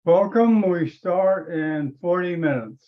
Welcome. We start in 40 minutes.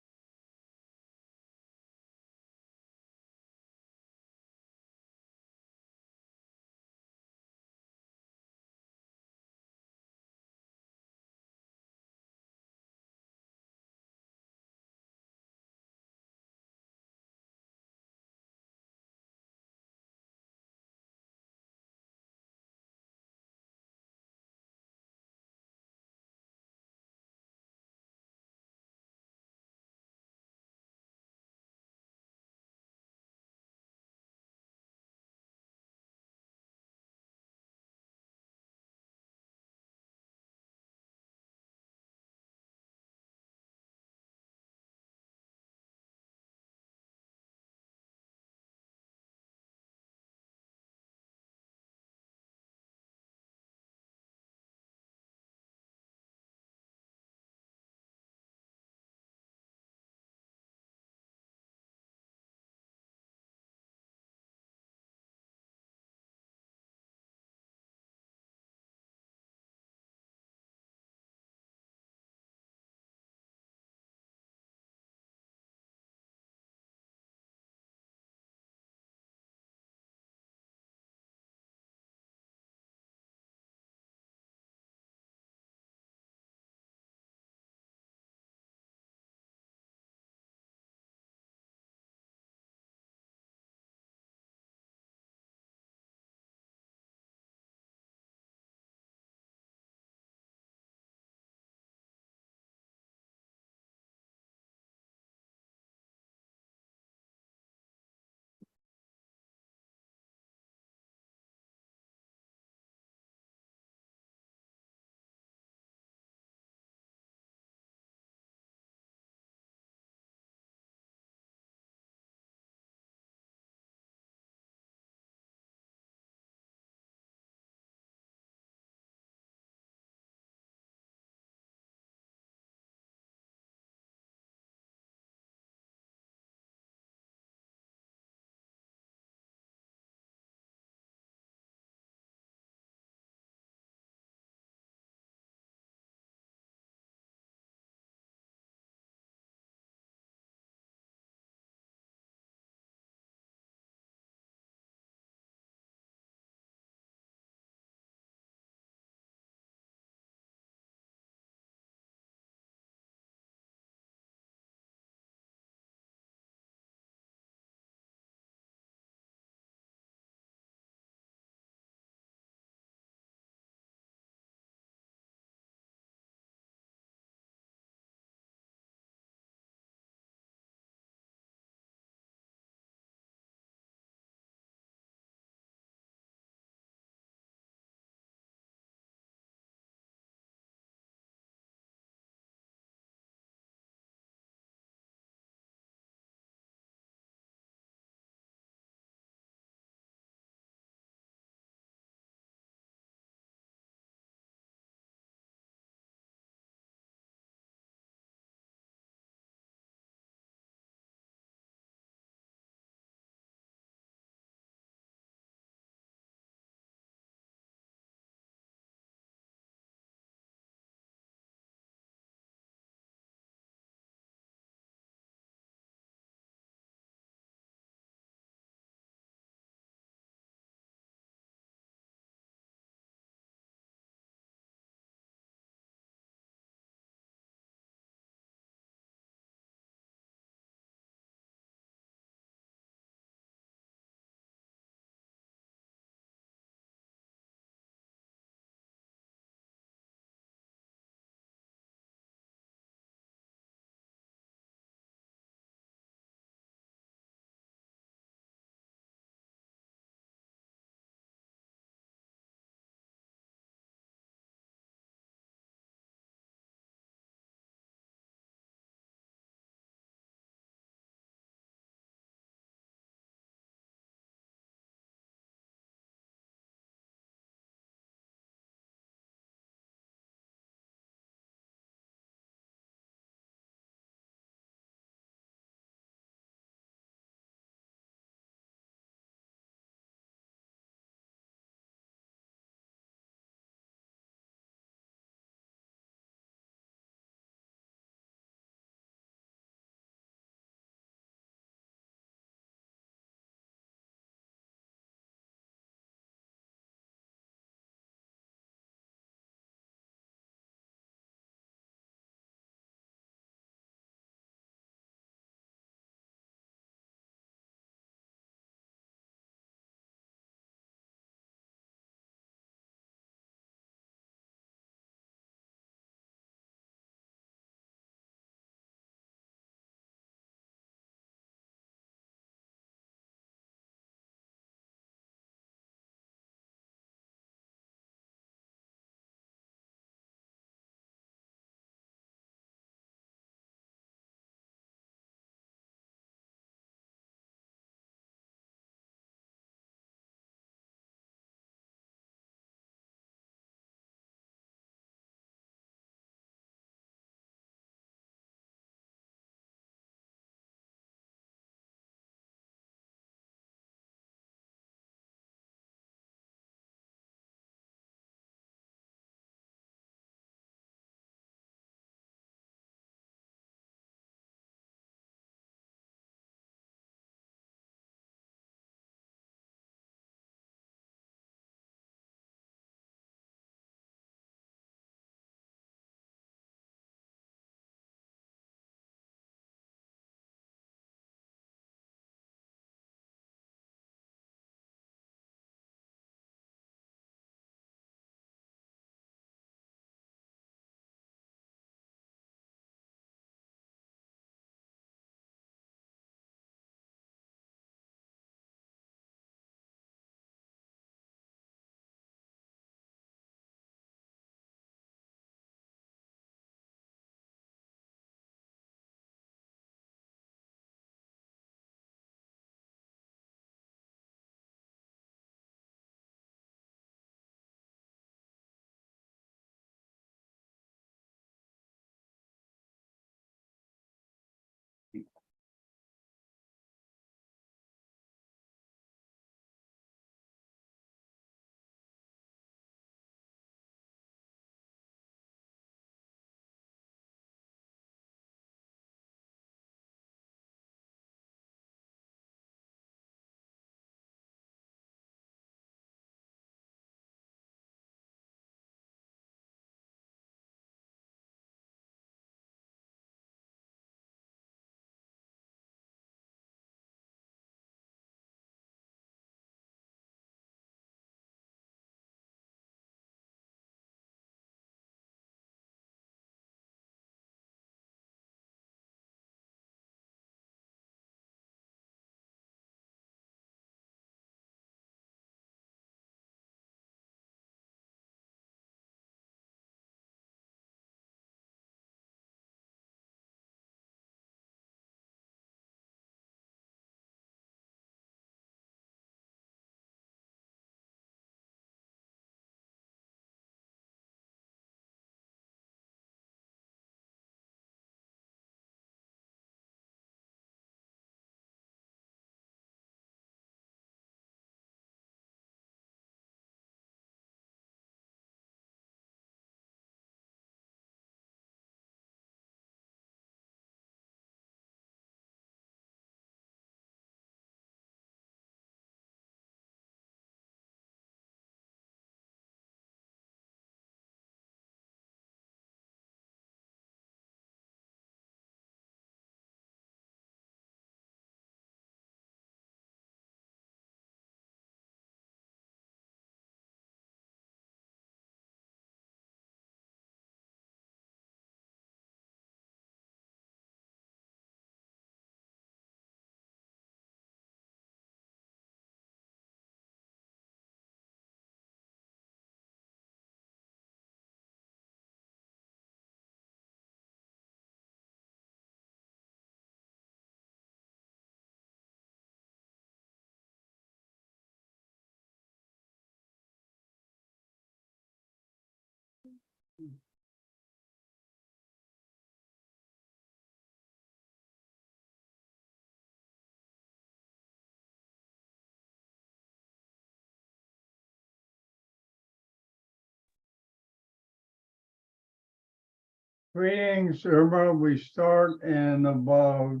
Greetings, Irma. We start in about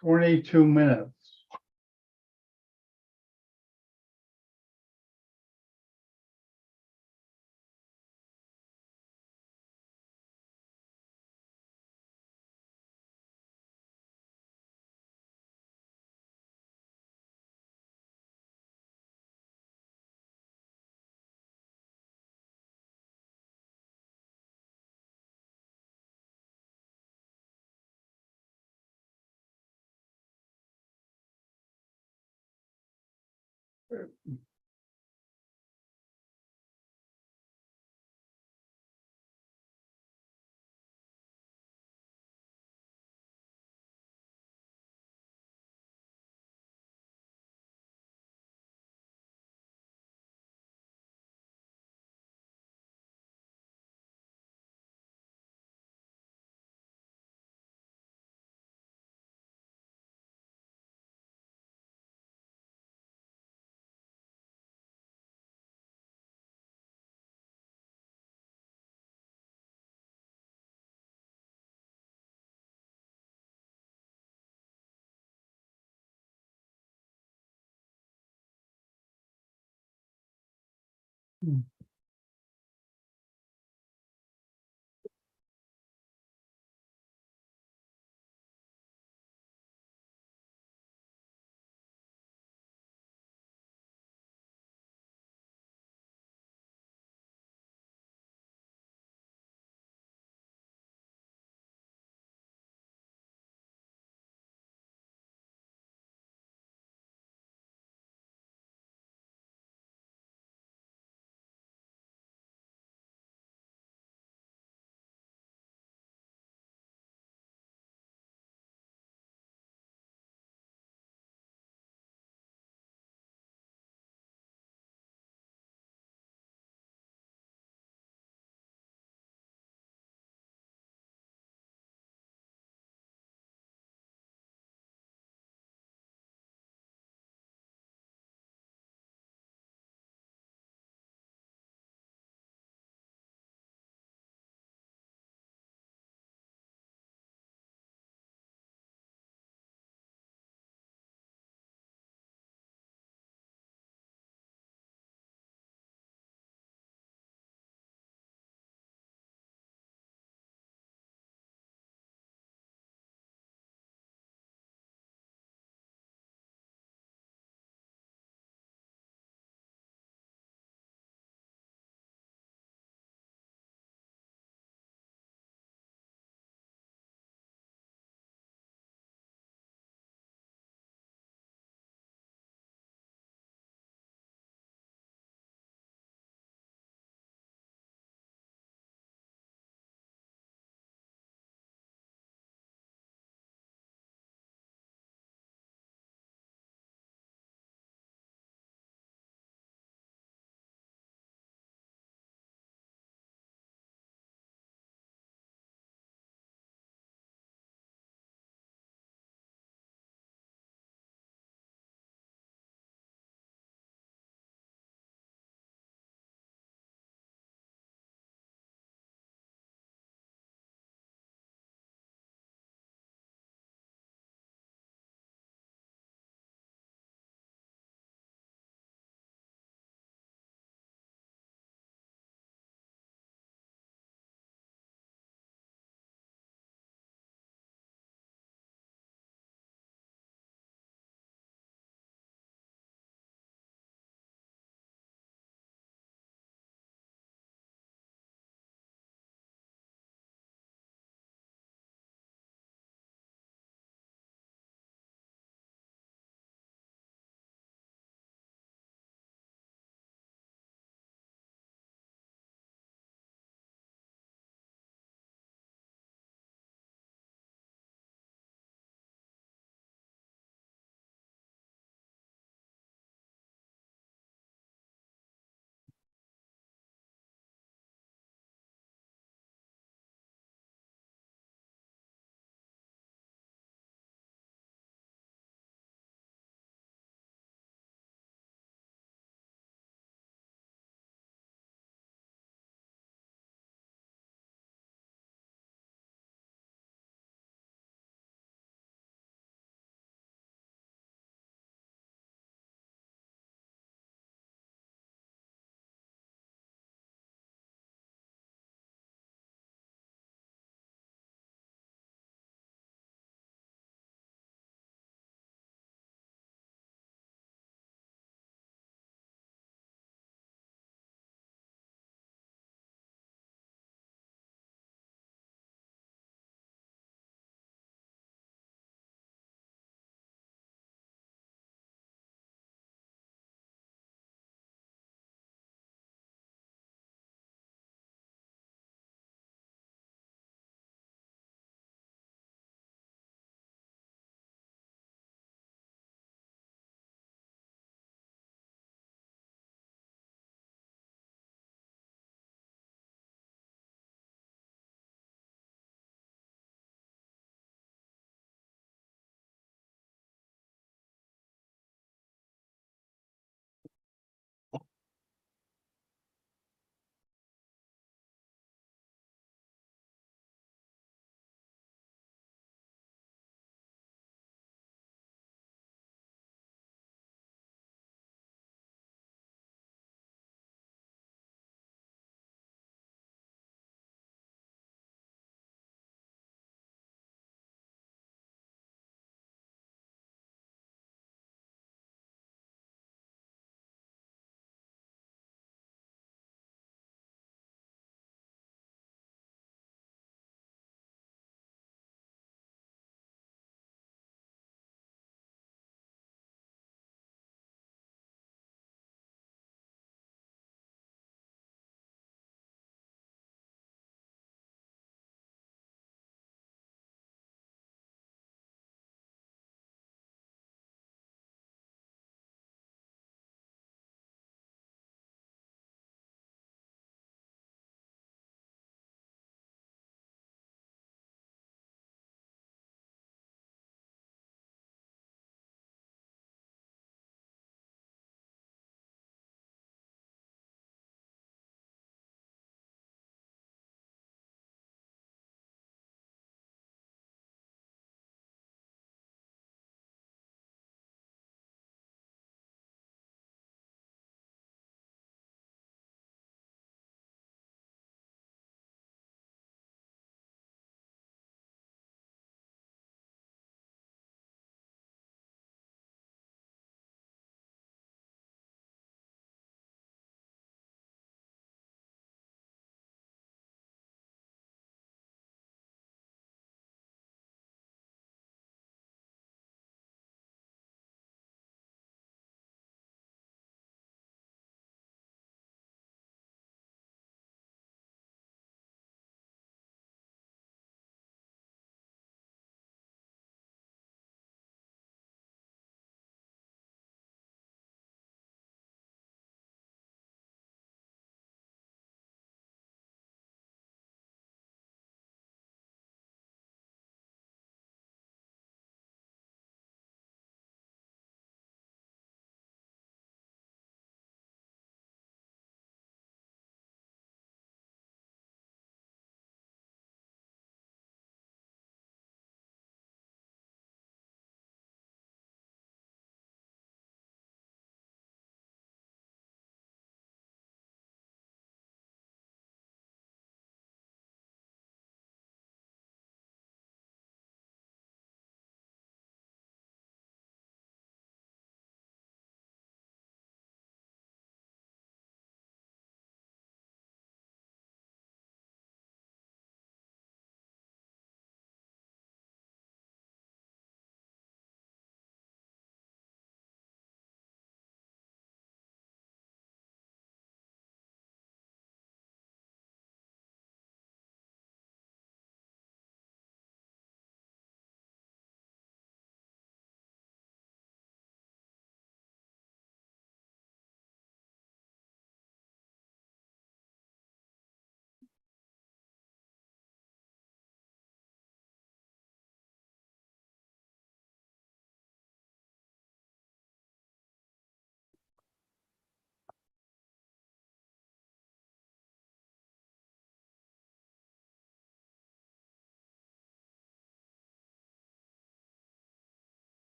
22 minutes.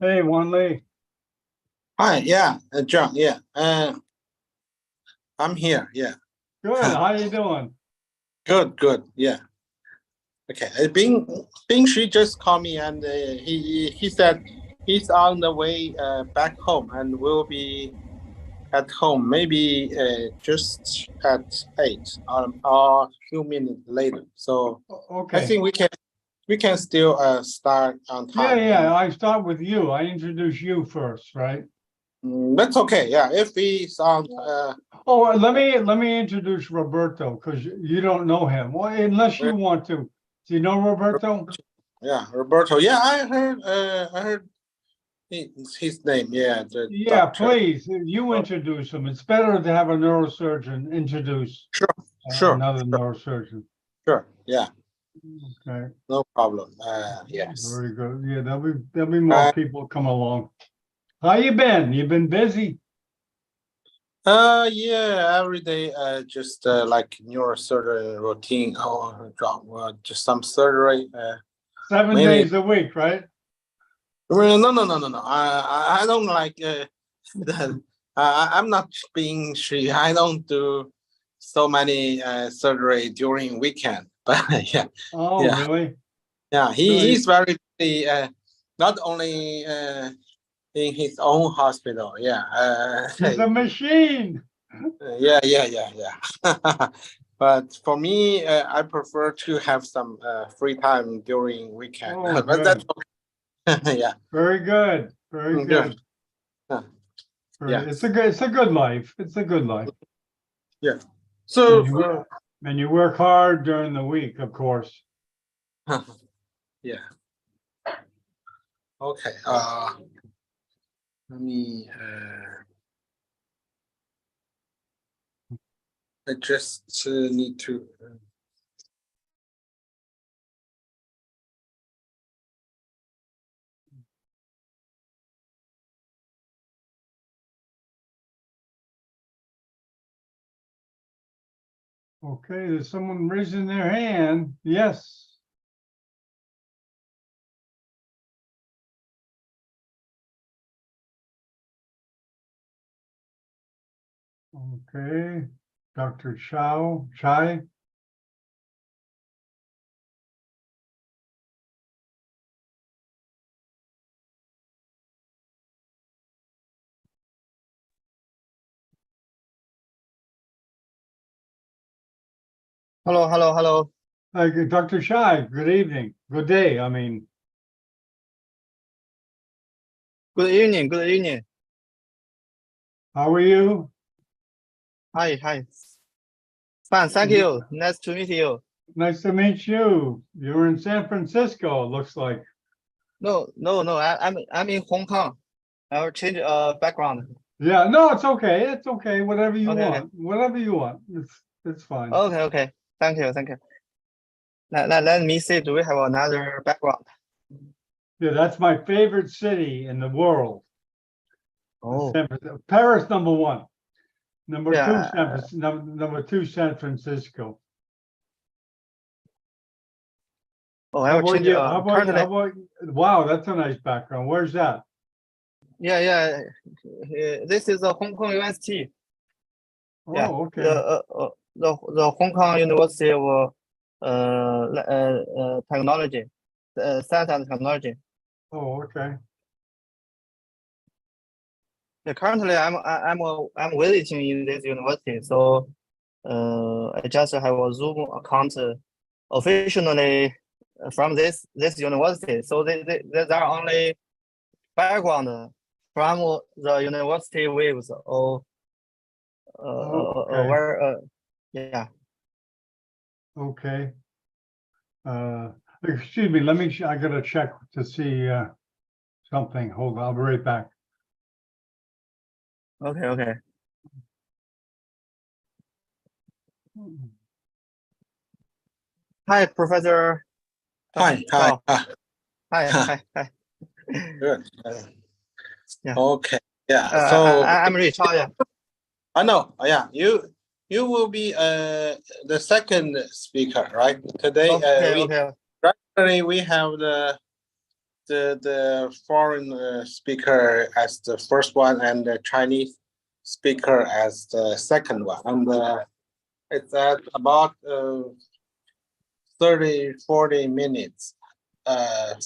Hey, Wan Lee. Hi, yeah, John, yeah, I'm here, yeah. Good. How you doing? Good, yeah. Okay, Bing Shi just called me and he said he's on the way back home and will be at home maybe just at 8 or a few minutes later. So I Okay. think we can still start on time. Yeah. I start with you. I introduce you first, right? That's okay. Yeah, if he's on. Oh, let me introduce Roberto because you don't know him. Well, unless you want to. Do you know Roberto? Yeah, Roberto. Yeah, I heard his name. Yeah, the Yeah, doctor. please. You introduce him. It's better to have a neurosurgeon introduce Sure. another neurosurgeon. Sure. Yeah, Okay. no problem. Yes. Very good. Yeah, there'll be more people come along. How you been? You been busy? Yeah, every day, just like neurosurgery routine or job, just some surgery. 7 Mainly. days a week, right? Well, no. I don't like that. I'm not being shy. I don't do so many surgery during weekend. But yeah, Oh, yeah, really? yeah. Really? He's very busy. Not only in his own hospital. Yeah. He's a machine. Yeah. But for me, I prefer to have some free time during weekend. Oh, But that's good. okay. Yeah. Very good. Very Good. good. Yeah. It's a good life. It's a good life. Yeah. So And you work hard during the week, of course. yeah. Okay. Let me. I just need to. Okay, there's someone raising their hand. Yes. Okay, Dr. Chai. Hello. Dr. Chai, good evening. Good day, I mean. Good evening. How are you? Hi. Fine, thank you. Nice to meet you. Nice to meet you. You're in San Francisco, it looks like. No. I'm in Hong Kong. I will change background. Yeah, no, it's okay. It's okay. Whatever you Okay. want. Whatever you want. It's fine. Okay. Thank you. Let me see. Do we have another background? Yeah, that's my favorite city in the world. Oh, Paris, number one. Number two, yeah. number two, San Francisco. Oh, I How will about change. you? How Currently, about, wow, that's a nice background. Where's that? yeah. This is the Hong Kong University. Yeah. Oh, okay. The Hong Kong University of Technology, Science and Technology. Oh, okay. Yeah, currently, I'm visiting in this university, so I just have a Zoom account officially from this university. So there are only background from the university waves or Okay. where yeah. Okay. Excuse me, I gotta check to see something. Hold on, I'll be right back. Okay. Hi, Professor. Hi. Wow. Hi. Good. Yeah. Okay. Yeah. So I'm Rich. Yeah. I know. Yeah. You will be the second speaker, right? Today. Okay. Actually, we have the foreign speaker as the first one and the Chinese speaker as the second one, and it's at about 30-40 minutes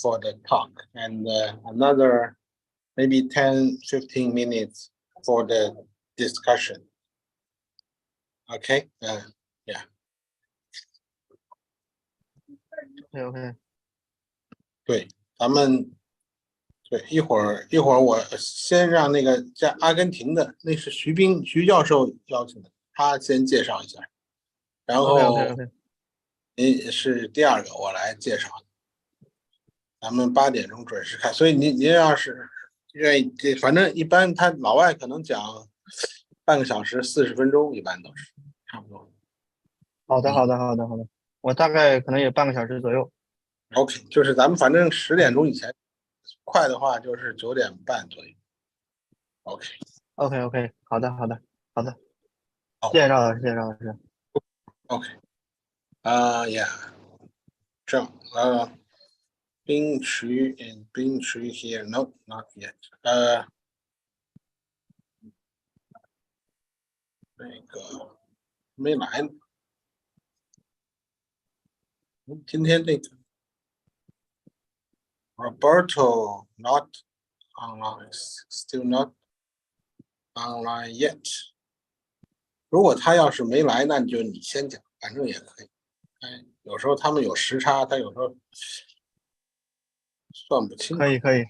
for the talk, and another maybe 10-15 minutes for the discussion. Okay. Yeah. Okay. 对，咱们对一会儿我先让那个在阿根廷的，那是徐教授邀请的，他先介绍一下，然后 Okay. 您是第二个，我来介绍。咱们8点钟准时开，所以您要是愿意，反正一般他老外可能讲半个小时40分钟，一般都是差不多。好的，我大概可能有半个小时左右。OK， 就是咱们反正10点钟以前，快的话就是9点半左右。OK， 好的。好，谢谢赵老师。OK， yeah， 正冰池 here no not yet， 那个没来呢，今天这个 Roberto not online, still not online yet. 如果他要是没来，那就你先讲，反正也可以。哎，有时候他们有时差，他有时候算不清。可以，可以，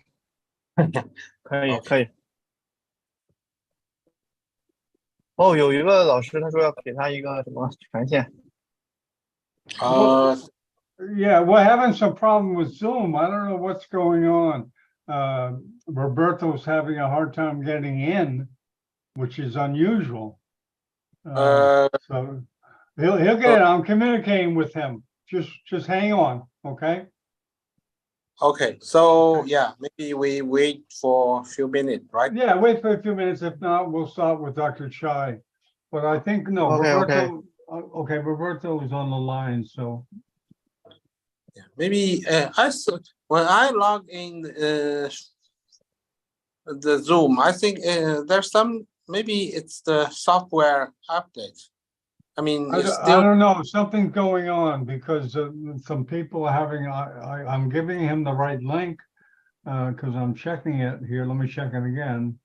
可以。哦，有一个老师他说要给他一个什么权限。Yeah, we're having some problem with Zoom. I don't know what's going on. Roberto's having a hard time getting in, which is unusual. So he'll get it. I'm communicating with him. Just hang on, okay? Okay, so yeah, maybe we wait for a few minutes, right? Yeah, wait for a few minutes. If not, we'll start with Dr. Chai. But I think no, Okay, Roberto. Okay, Roberto is on the line, so. Yeah, maybe when I log in the Zoom, I think there's some, maybe it's the software update. I mean, I it's still. don't know, something's going on because some people are having, I'm giving him the right link because I'm checking it here. Let me check it again.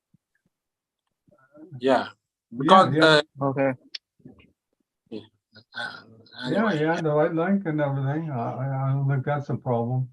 Yeah, because Okay. anyway, Yeah, the right link and everything. I don't think that's a problem.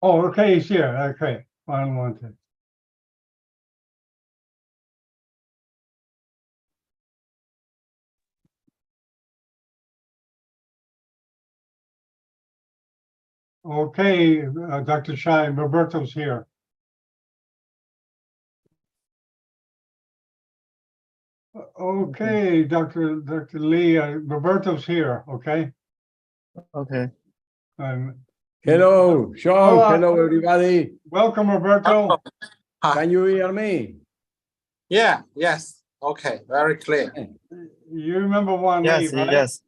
Oh, okay, he's here. Okay, fine, one thing. Okay, Dr. Chai, Roberto's here. Okay, Dr. Lee, Roberto's here, okay? Okay. Hello, Sean. Hola. Hello, everybody. Welcome, Roberto. Can you hear me? yeah, yes, okay, very clear. You remember Juan Lee, Yes, right? yes.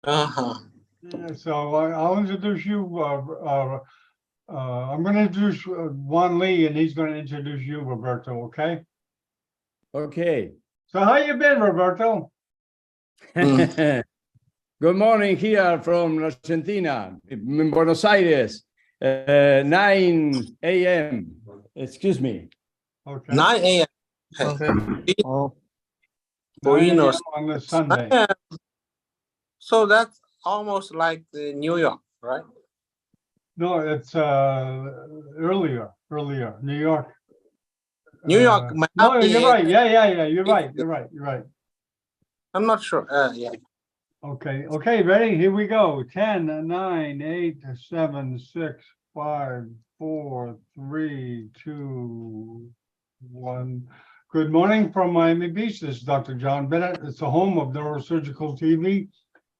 Uh-huh. Yeah, so I'll introduce you. I'm going to introduce Juan Lee, and he's going to introduce you, Roberto. Okay. Okay. So how you been, Roberto? Good morning here from Argentina, in Buenos Aires, 9 a.m. Excuse me. Okay. 9 a.m. Okay. Oh, 9 Buenos. a.m. on the Sunday. So that's almost like the New York, right? No, it's earlier. New York. New York. No, Miami, you're right. Yeah. You're right. I'm not sure. Yeah. Okay, ready? Here we go. 10, 9, 8, 7, 6, 5, 4, 3, 2, 1. Good morning from Miami Beach. This is Dr. John Bennett. It's the home of Neurosurgical TV.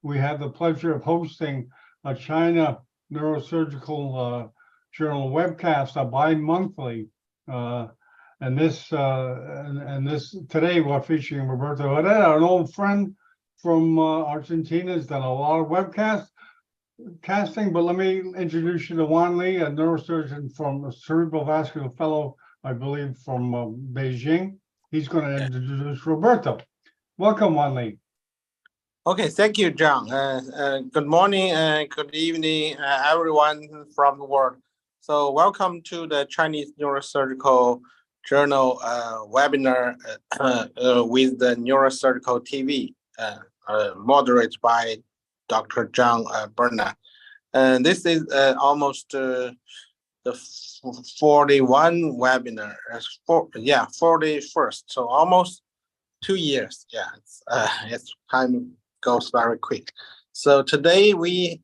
We have the pleasure of hosting a China Neurosurgical Journal webcast, a bi-monthly. And this today we're featuring Roberto Herrera, an old friend from Argentina. Has done a lot of casting, but let me introduce you to Juan Lee, a neurosurgeon from a cerebral vascular fellow, I believe, from Beijing. He's going to introduce Roberto. Welcome, Juan Lee. Okay, thank you, John. Good morning and good evening, everyone from the world. So welcome to the Chinese Neurosurgical Journal webinar with the Neurosurgical TV, moderated by Dr. John Bernard. And this is almost the 41 webinar, 41st. So almost 2 years. Yeah, it's time goes very quick. So today we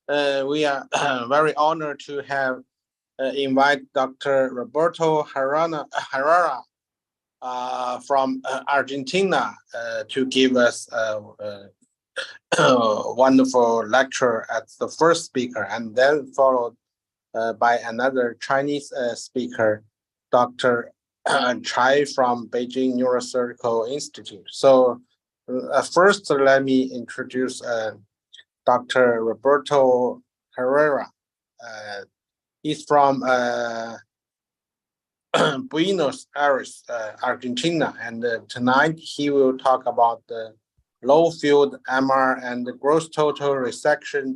are very honored to have invite Dr. Roberto Herrera from Argentina to give us a wonderful lecture as the first speaker, and then followed by another Chinese speaker, Dr. Chai from Beijing Neurosurgical Institute. So first, let me introduce Dr. Roberto Herrera. He's from Buenos Aires, Argentina, and tonight he will talk about the low field MR and the gross total resection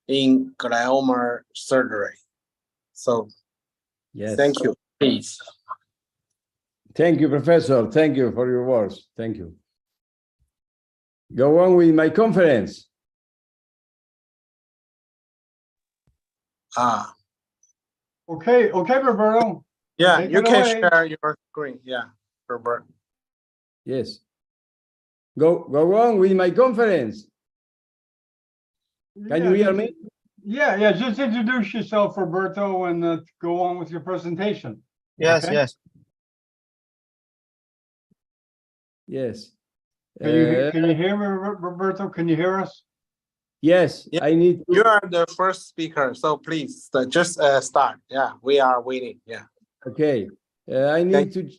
in glioma surgery. So, Yes. thank you, please. Thank you, Professor. Thank you for your words. Thank you. Go on with my conference. Okay, Roberto. Yeah, Take you it can away. share your screen. Yeah, Robert. Yes. Go on with my conference. Can you hear me? Yeah, just introduce yourself, Roberto, and go on with your presentation. Yes, Okay. yes. Yes. Can you hear me, Roberto? Can you hear us? Yes, Yeah. I need to. You are the first speaker, so please just start. Yeah, we are waiting. Yeah. Okay. I need to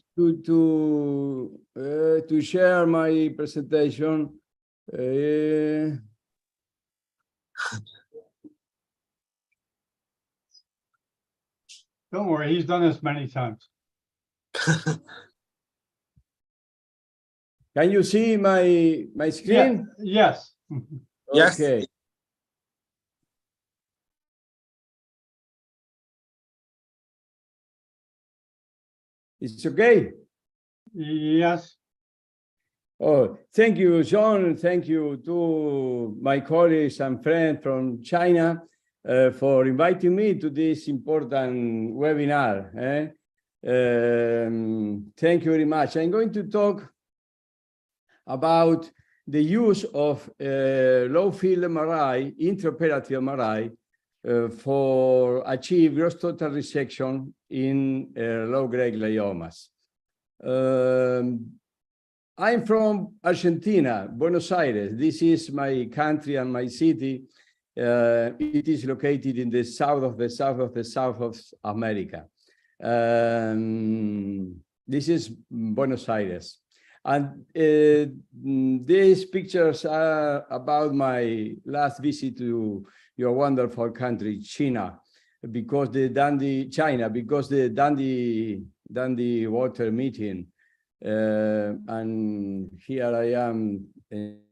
share my presentation. Don't worry, he's done this many times. Can you see my screen? Yes. Yes. Okay. It's okay. Yes. Oh, thank you, John. Thank you to my colleagues and friends from China for inviting me to this important webinar. Thank you very much. I'm going to talk about the use of low-field MRI, intraoperative MRI, for achieve gross total resection in low-grade gliomas. I'm from Argentina, Buenos Aires. This is my country and my city. It is located in the south of America. This is Buenos Aires. And these pictures are about my last visit to your wonderful country, China, because the Dundee water meeting. And here I am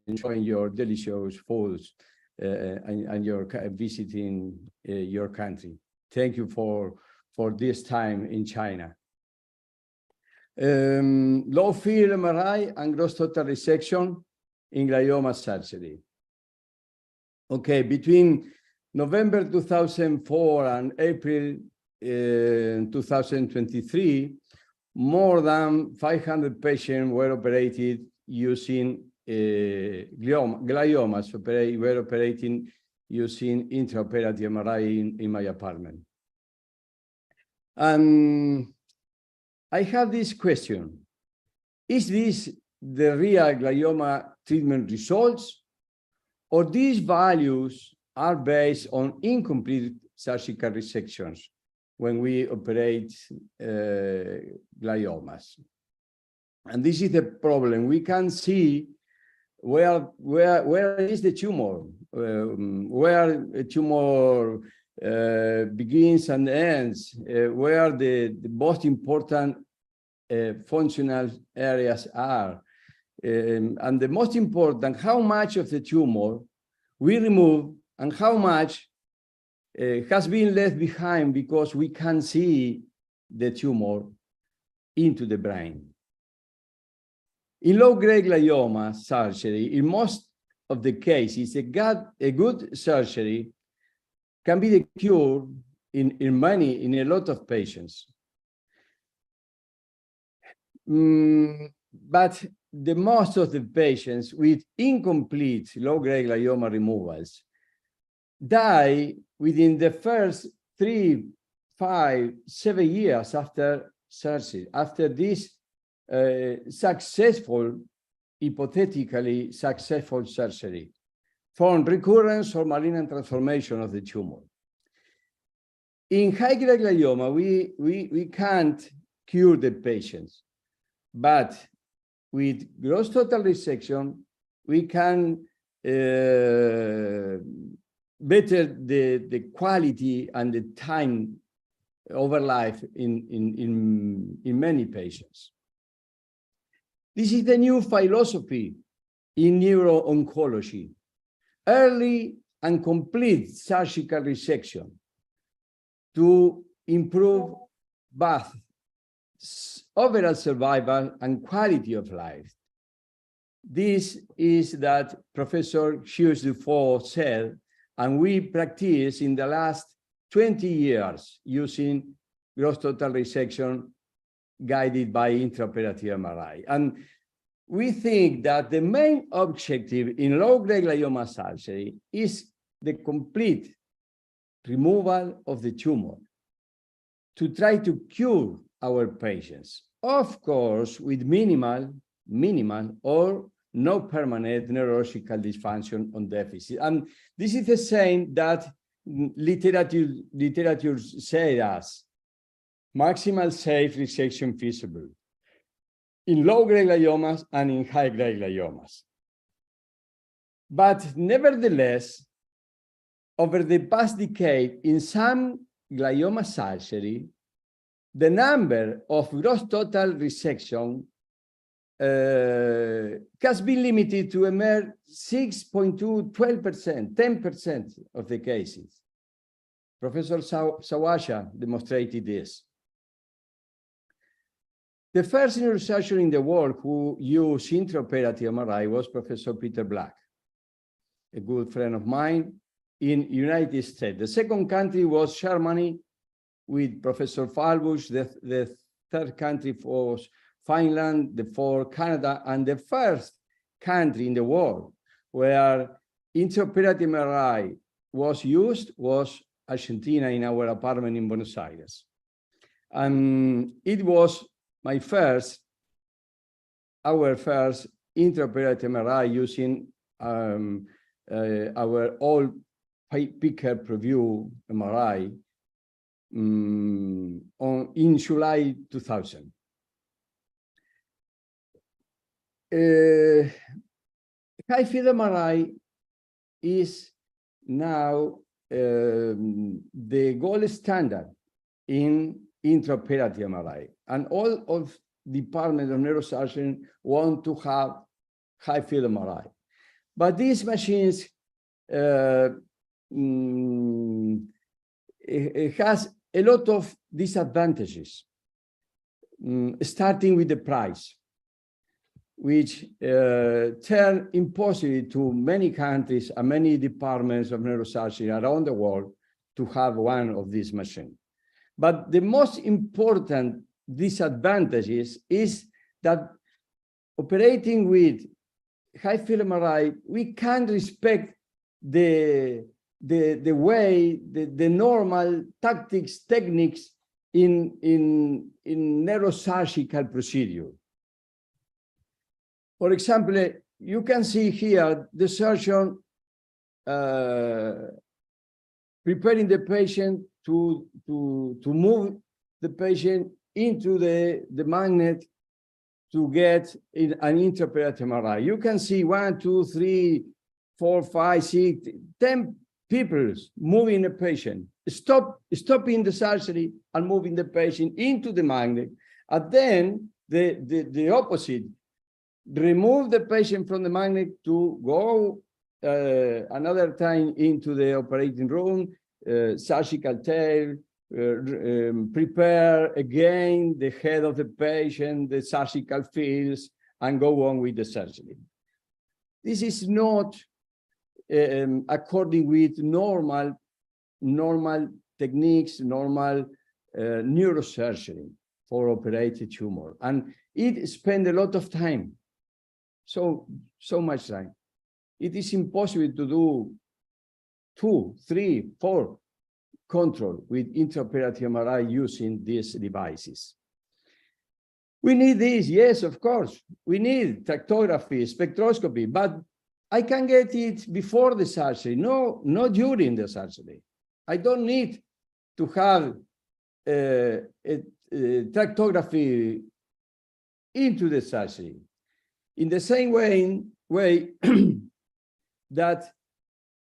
enjoying your delicious foods and your visiting your country. Thank you for this time in China. Low field MRI and gross total resection in glioma surgery. Okay, between November 2004 and April 2023, more than 500 patients were operated using gliomas were operating using intraoperative MRI in my apartment. And I have this question. Is this the real glioma treatment results, or these values are based on incomplete surgical resections when we operate gliomas? And this is the problem. We can see where is the tumor, where a tumor begins and ends, where the most important functional areas are. And the most important, how much of the tumor we remove and how much has been left behind because we can see the tumor into the brain. In low-grade glioma surgery, in most of the cases, a good surgery can be the cure in a lot of patients. But the most of the patients with incomplete low-grade glioma removals die within the first 3, 5, 7 years after surgery, after this successful, hypothetically successful surgery, from recurrence or malignant transformation of the tumor. In high-grade glioma, we can't cure the patients, but with gross total resection, we can better the quality and the time over life in many patients. This is the new philosophy in neuro-oncology: early and complete surgical resection to improve both overall survival and quality of life. This is that Professor Hughes Dufault said, and we practice in the last 20 years using gross total resection guided by intraoperative MRI. And we think that the main objective in low-grade glioma surgery is the complete removal of the tumor to try to cure our patients, of course, with minimal or no permanent neurological dysfunction or deficit. And this is the same that literature says us: maximal safe resection feasible in low-grade gliomas and in high-grade gliomas. But nevertheless, over the past decade, in some glioma surgery, the number of gross total resection has been limited to a mere 6.2, 12%, 10% of the cases. Professor Sawasha demonstrated this. The first neurosurgeon in the world who used intraoperative MRI was Professor Peter Black, a good friend of mine in United States. The second country was Germany with Professor Falbush. The third country was Finland, the fourth Canada, and the first country in the world where intraoperative MRI was used was Argentina, in our apartment in Buenos Aires. And it was our first intraoperative MRI using our old Picker Preview MRI in July 2000. High-field MRI is now the gold standard in intraoperative MRI, and all of departments of neurosurgery want to have high-field MRI. But these machines it has a lot of disadvantages, starting with the price, which turn impossible to many countries and many departments of neurosurgery around the world to have one of these machines. But the most important disadvantages is that operating with high-field MRI, we can't respect the normal tactics, techniques in neurosurgical procedure. For example, you can see here the surgeon preparing the patient to move the patient into the magnet to get an intraoperative MRI. You can see 1, 2, 3, 4, 5, 6, 10 people moving the patient, stopping the surgery and moving the patient into the magnet. And then the opposite, remove the patient from the magnet to go another time into the operating room, surgical tail, prepare again the head of the patient, the surgical fields, and go on with the surgery. This is not according with normal techniques, normal neurosurgery for operated tumor. And it spends a lot of time so much time. It is impossible to do 2, 3, 4 control with intraoperative MRI using these devices. We need this, yes, of course. We need tractography, spectroscopy, but I can get it before the surgery, no, not during the surgery. I don't need to have tractography into the surgery. In the same way that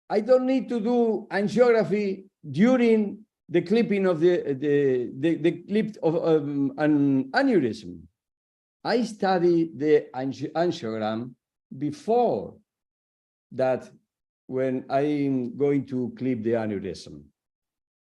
I don't need to do angiography during the clipping of the clip of an aneurysm. I study the angiogram before that when I'm going to clip the aneurysm.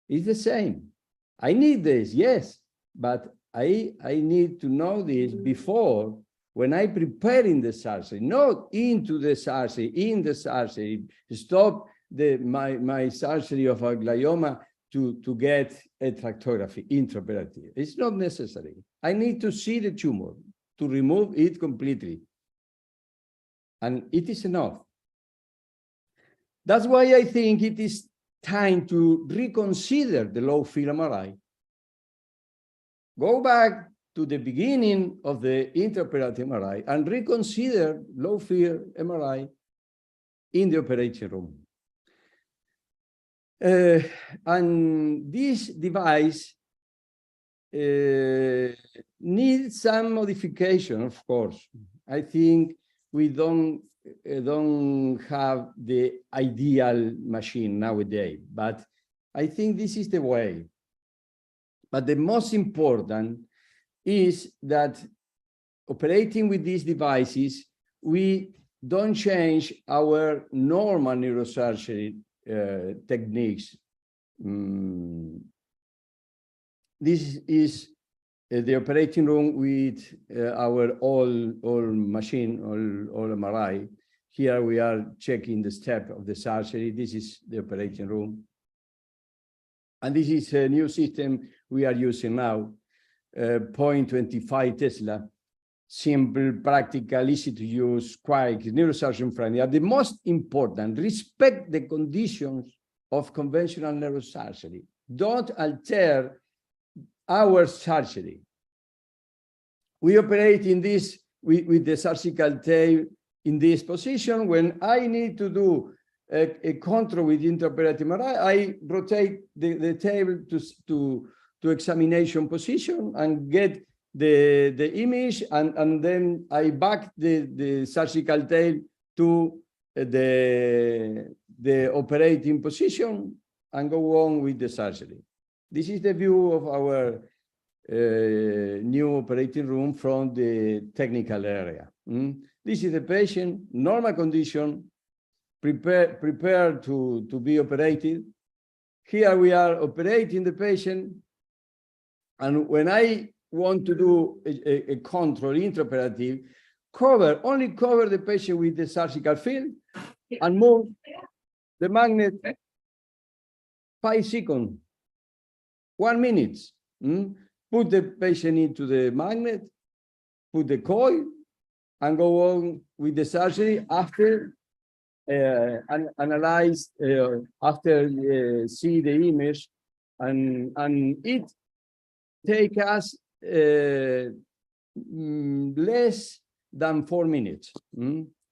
It's the same. I need this, yes, but I need to know this before when I prepare in the surgery, not into the surgery, in the surgery, stop my surgery of a glioma to get a tractography intraoperative. It's not necessary. I need to see the tumor to remove it completely. And it is enough. That's why I think it is time to reconsider the low field MRI. Go back to the beginning of the intraoperative MRI and reconsider low field MRI in the operating room. And this device needs some modification, of course. I think we don't have the ideal machine nowadays, but I think this is the way. But the most important is that operating with these devices, we don't change our normal neurosurgery techniques. This is the operating room with our all machine, all MRI. Here we are checking the step of the surgery. This is the operating room. And this is a new system we are using now, 0.25 Tesla, simple, practical, easy to use, quick, neurosurgeon friendly. And the most important, respect the conditions of conventional neurosurgery. Don't alter our surgery. We operate in this with the surgical tail in this position. When I need to do a control with intraoperative MRI, I rotate the table to examination position and get the image, and then I back the surgical tail to the operating position and go on with the surgery. This is the view of our new operating room from the technical area. This is the patient, normal condition, prepared to be operated. Here we are operating the patient, and when I want to do a control intraoperative, only cover the patient with the surgical field and move the magnet 5 seconds, 1 minute. Put the patient into the magnet, put the coil, and go on with the surgery after analyze, after see the image, and it take us less than 4 minutes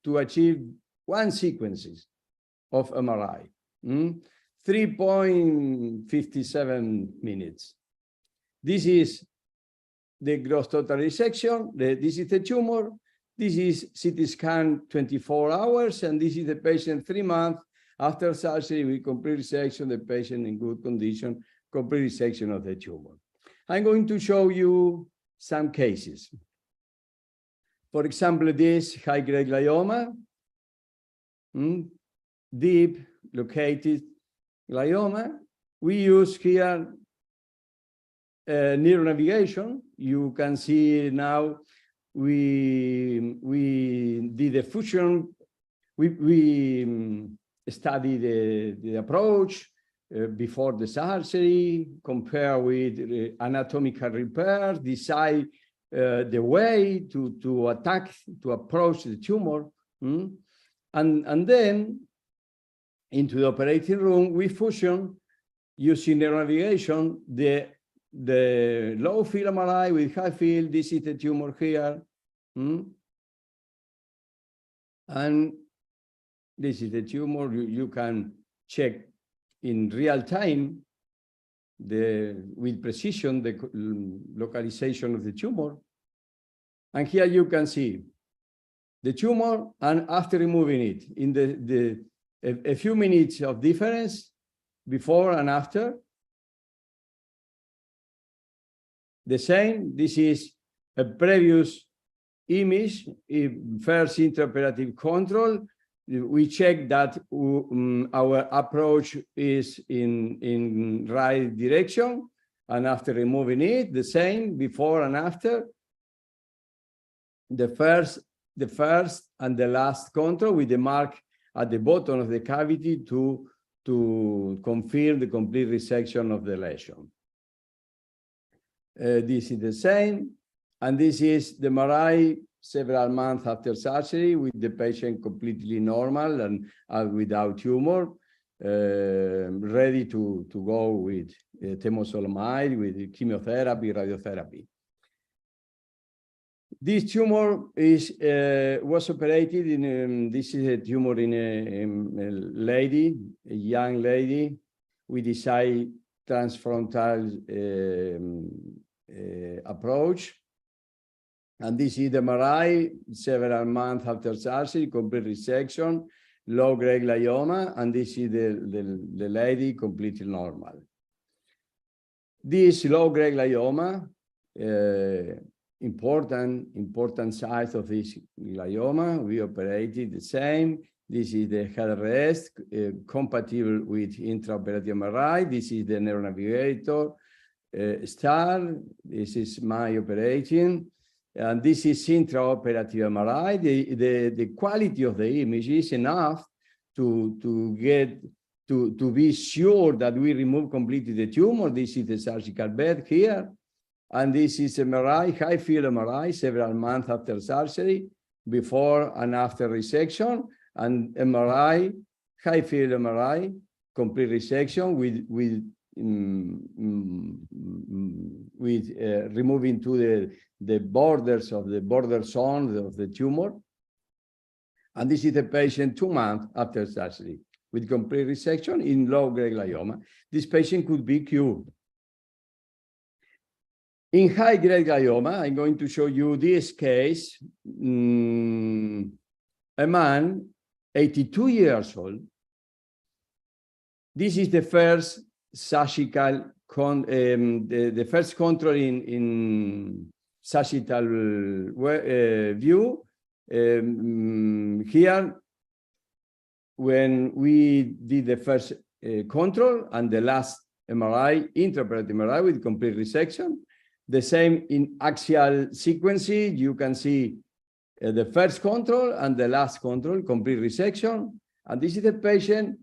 to achieve 1 sequence of MRI, 3.57 minutes. This is the gross total resection. This is the tumor. This is CT scan 24 hours, and this is the patient 3 months after surgery with complete resection, the patient in good condition, complete resection of the tumor. I'm going to show you some cases. For example, this high-grade glioma, deep located glioma. We use here neuronavigation. You can see now we did a fusion. We study the approach before the surgery, compare with anatomical repair, decide the way to approach the tumor. And then into the operating room, we fusion using neuronavigation, the low field MRI with high field. This is the tumor here. And this is the tumor. You can check in real time with precision the localization of the tumor. And here you can see the tumor, and after removing it, in a few minutes of difference before and after. The same, this is a previous image, first intraoperative control. We check that our approach is in right direction, and after removing it, the same before and after. The first and the last control with the mark at the bottom of the cavity to confirm the complete resection of the lesion. This is the same, and this is the MRI several months after surgery with the patient completely normal and without tumor, ready to go with temozolomide, with chemotherapy, radiotherapy. This tumor was operated in. This is a tumor in a lady, a young lady, with the side transfrontal approach. And this is the MRI several months after surgery, complete resection, low-grade glioma, and this is the lady completely normal. This low-grade glioma, important size of this glioma, we operated the same. This is the head rest, compatible with intraoperative MRI. This is the neuronavigator star. This is my operating. And this is intraoperative MRI. The quality of the image is enough to be sure that we remove completely the tumor. This is the surgical bed here. And this is MRI, high field MRI, several months after surgery, before and after resection, and MRI, high field MRI, complete resection with removing to the borders of the border zone of the tumor. And this is the patient 2 months after surgery with complete resection in low-grade glioma. This patient could be cured. In high-grade glioma, I'm going to show you this case. A man, 82 years old. This is the first surgical, the first control in sagittal view. Here, when we did the first control and the last MRI, intraoperative MRI with complete resection. The same in axial sequencing, you can see the first control and the last control, complete resection. And this is the patient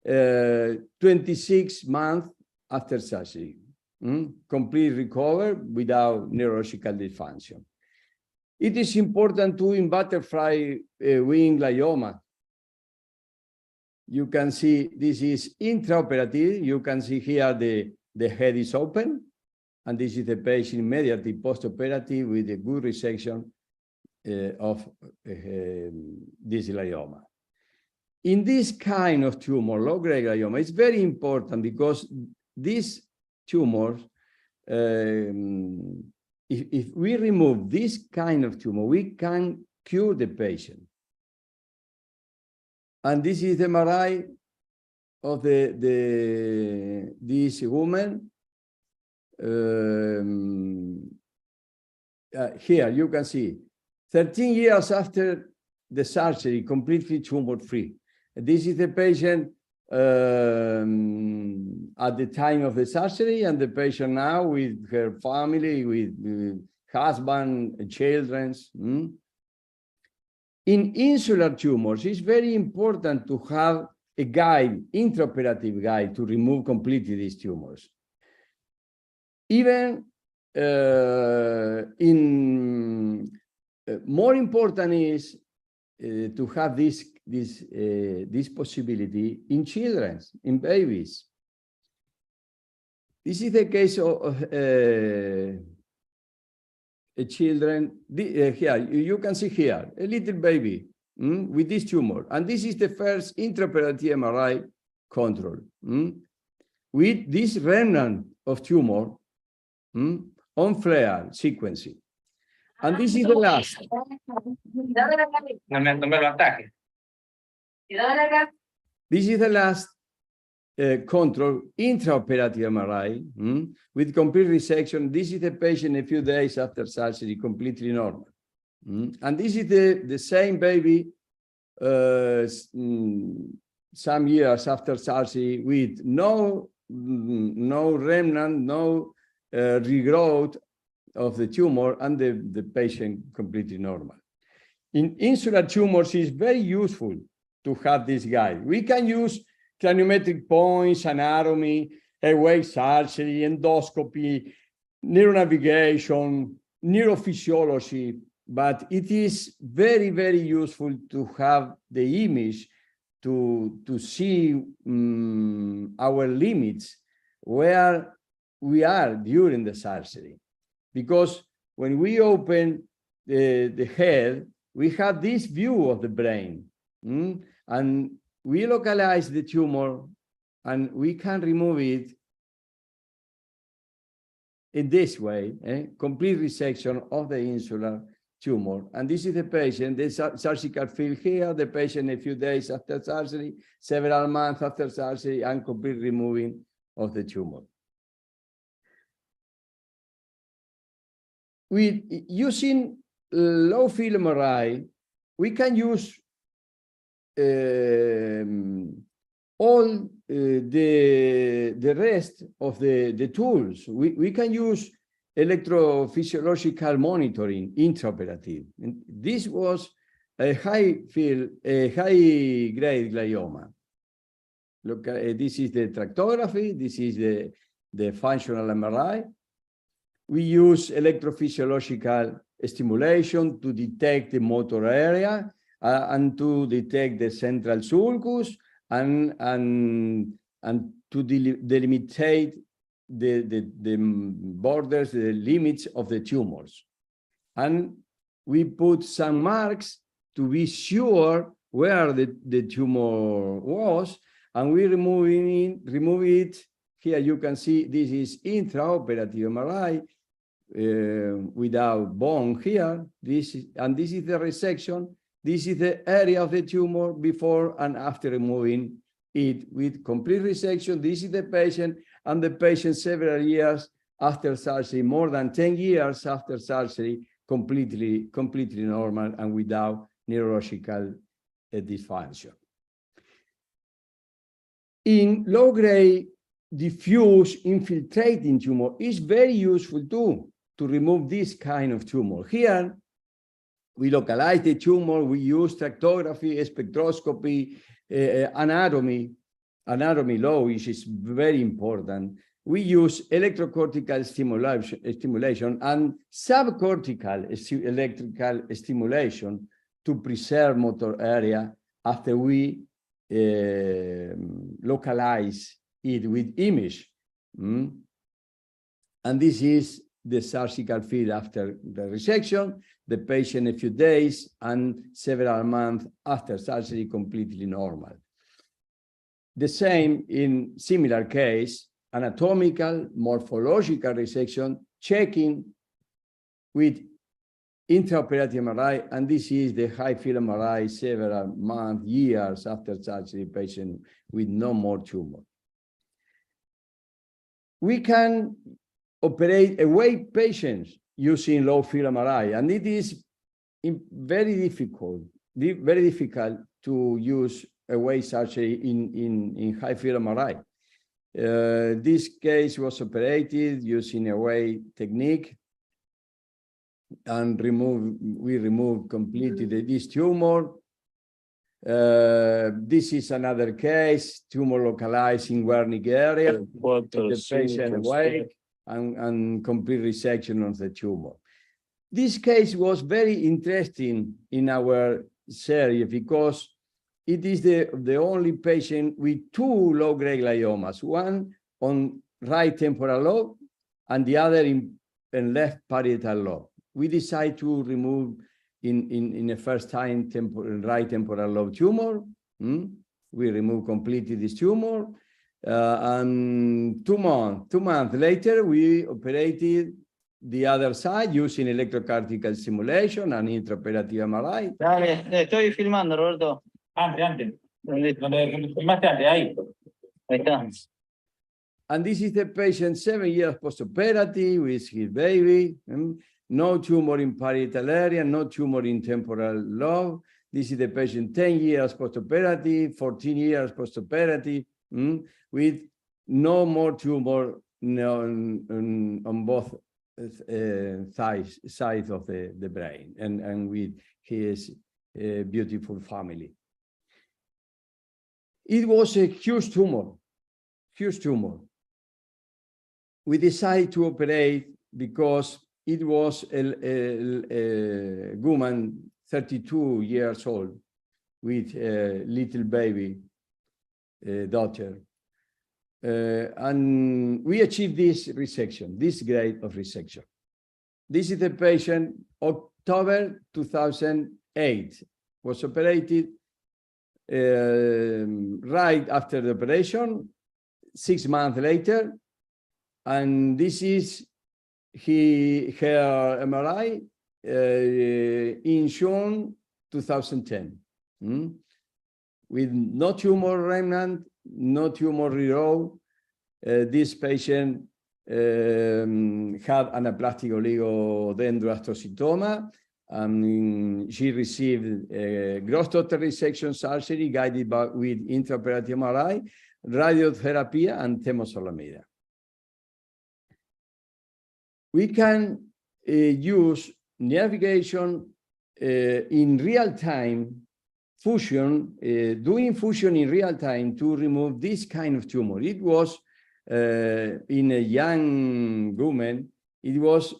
26 months after surgery, complete recovery without neurological dysfunction. It is important too in butterfly wing glioma. You can see this is intraoperative. You can see here the head is open. And this is the patient immediately post-operative with a good resection of this glioma. In this kind of tumor, low-grade glioma, it's very important because these tumors, if we remove this kind of tumor, we can cure the patient. And this is the MRI of this woman. Here you can see 13 years after the surgery, completely tumor-free. This is the patient at the time of the surgery, and the patient now with her family, with husband, children. In insular tumors, it's very important to have a guide, intraoperative guide, to remove completely these tumors. Even more important is to have this possibility in children, in babies. This is the case of children. Here, you can see here, a little baby with this tumor. And this is the first intraoperative MRI control with this remnant of tumor on flare sequencing. And this is the last. This is the last control intraoperative MRI with complete resection. This is the patient a few days after surgery, completely normal. And this is the same baby some years after surgery with no remnant, no regrowth of the tumor, and the patient completely normal. In insular tumors, it's very useful to have this guide. We can use craniometric points, anatomy, airway surgery, endoscopy, neuronavigation, neurophysiology, but it is very, very useful to have the image to see our limits, where we are during the surgery. Because when we open the head, we have this view of the brain, and we localize the tumor, and we can remove it in this way, complete resection of the insular tumor. And this is the patient, the surgical field here, the patient a few days after surgery, several months after surgery, and complete removing of the tumor. With using low field MRI, we can use all the rest of the tools. We can use electrophysiological monitoring intraoperative. And this was a high-grade glioma. Look, this is the tractography. This is the functional MRI. We use electrophysiological stimulation to detect the motor area and to detect the central sulcus and to delimitate the borders, the limits of the tumors. And we put some marks to be sure where the tumor was, and we remove it. Here you can see this is intraoperative MRI without bone here. This is the resection. This is the area of the tumor before and after removing it with complete resection. This is the patient, and the patient several years after surgery, more than 10 years after surgery, completely normal and without neurological dysfunction. In low-grade diffuse infiltrating tumor is very useful too, to remove this kind of tumor. Here, we localize the tumor, we use tractography, spectroscopy, anatomy law, which is very important. We use electrocortical stimulation and subcortical electrical stimulation to preserve motor area after we localize it with image. And this is the surgical field after the resection, the patient a few days and several months after surgery, completely normal. The same in similar case, anatomical, morphological resection, checking with intraoperative MRI, and this is the high field MRI several months, years after surgery, patient with no more tumor. We can operate awake patients using low field MRI, and it is very difficult to use awake surgery in high field MRI. This case was operated using awake technique, and we removed completely this tumor. This is another case, tumor localized in Wernicke area, the patient awake and complete resection of the tumor. This case was very interesting in our series because it is the only patient with two low-grade gliomas, one on right temporal lobe and the other in left parietal lobe. We decided to remove in the first time right temporal lobe tumor. We removed completely this tumor. And 2 months later, we operated the other side using electrocortical stimulation and intraoperative MRI. Dale, estoy filmando, Roberto. Antes. Donde filmaste antes, ahí. Ahí está. And this is the patient 7 years postoperative with his baby. No tumor in parietal area, no tumor in temporal lobe. This is the patient 10 years postoperative, 14 years postoperative, with no more tumor on both sides of the brain, and with his beautiful family. It was a huge tumor. We decided to operate because it was a woman, 32 years old, with a little baby daughter. And we achieved this resection, this grade of resection. This is the patient, October 2008, was operated right after the operation, 6 months later. And this is her MRI in June 2010, with no tumor remnant, no tumor rerow. This patient had anaplastic oligodendroastrocytoma. She received gross total resection surgery guided with intraoperative MRI, radiotherapy, and temozolomide. We can use navigation in real-time fusion, doing fusion in real time to remove this kind of tumor. It was in a young woman, it was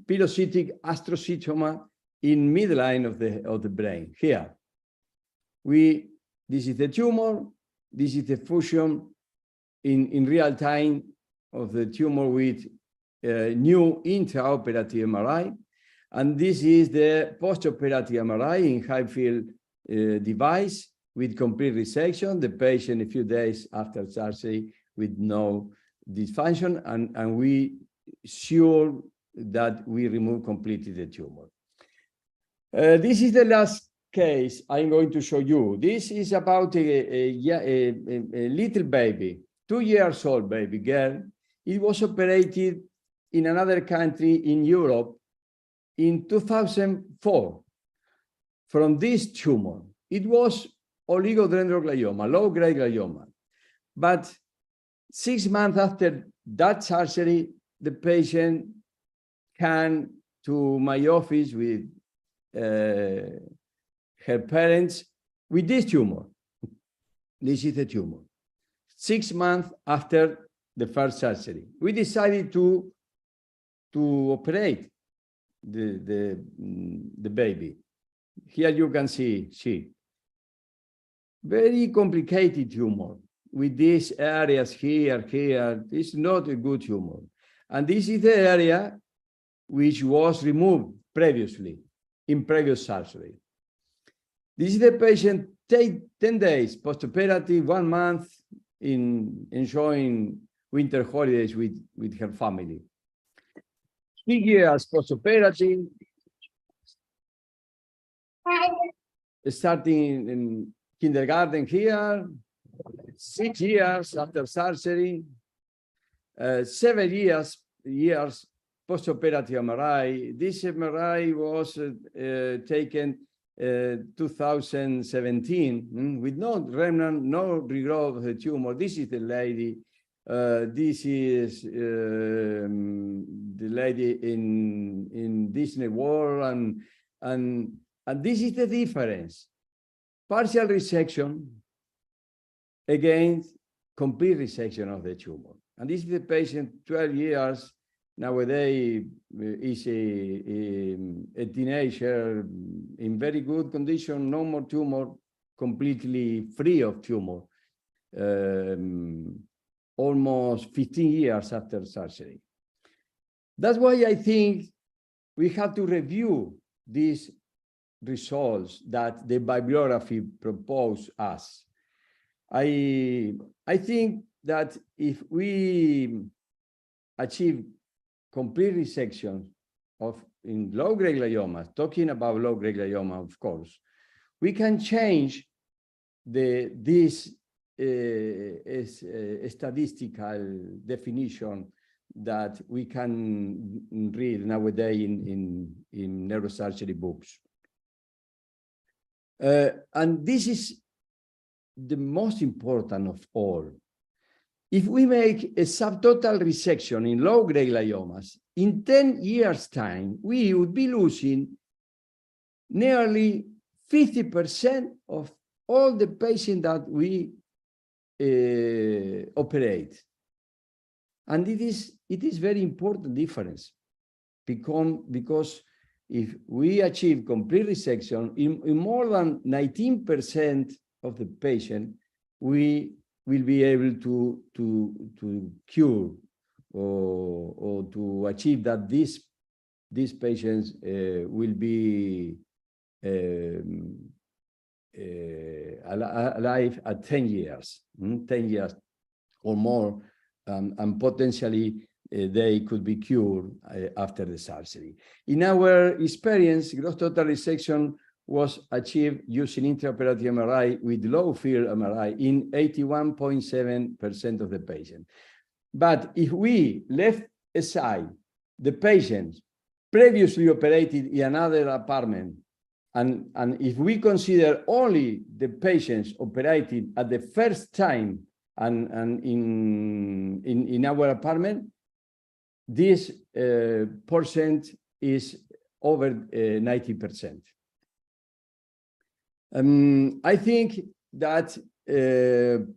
pilocytic astrocytoma in midline of the brain. Here, this is the tumor, this is the fusion in real time of the tumor with new intraoperative MRI. And this is the postoperative MRI in high-field device with complete resection. The patient a few days after surgery with no dysfunction, and we sure that we remove completely the tumor. This is the last case I'm going to show you. This is about a little baby, 2 years old baby girl. It was operated in another country in Europe in 2004 from this tumor. It was oligodendroglioma, low-grade glioma. But 6 months after that surgery, the patient came to my office with her parents with this tumor. This is the tumor. 6 months after the first surgery, we decided to operate the baby. Here you can see she. Very complicated tumor with these areas here. It's not a good tumor. And this is the area which was removed previously in previous surgery. This is the patient 10 days postoperative, 1 month in enjoying winter holidays with her family. 3 years postoperative, starting in kindergarten here, 6 years after surgery, 7 years postoperative MRI. This MRI was taken 2017 with no remnant, no regrowth of the tumor. This is the lady. This is the lady in Disney World, and this is the difference. Partial resection against complete resection of the tumor. And this is the patient 12 years nowadays is a teenager in very good condition, no more tumor, completely free of tumor, almost 15 years after surgery. That's why I think we have to review these results that the bibliography proposed us. I think that if we achieve complete resection in low-grade gliomas, talking about low-grade glioma, of course, we can change this statistical definition that we can read nowadays in neurosurgery books. And this is the most important of all. If we make a subtotal resection in low-grade gliomas, in 10 years' time, we would be losing nearly 50% of all the patients that we operate. And it is very important difference because if we achieve complete resection in more than 19% of the patient, we will be able to cure or to achieve that these patients will be alive at 10 years, 10 years or more, and potentially they could be cured after the surgery. In our experience, gross total resection was achieved using intraoperative MRI with low field MRI in 81.7% of the patients. But if we left aside the patients previously operated in another apartment, and if we consider only the patients operated at the first time and in our apartment, this percent is over 90%. I think that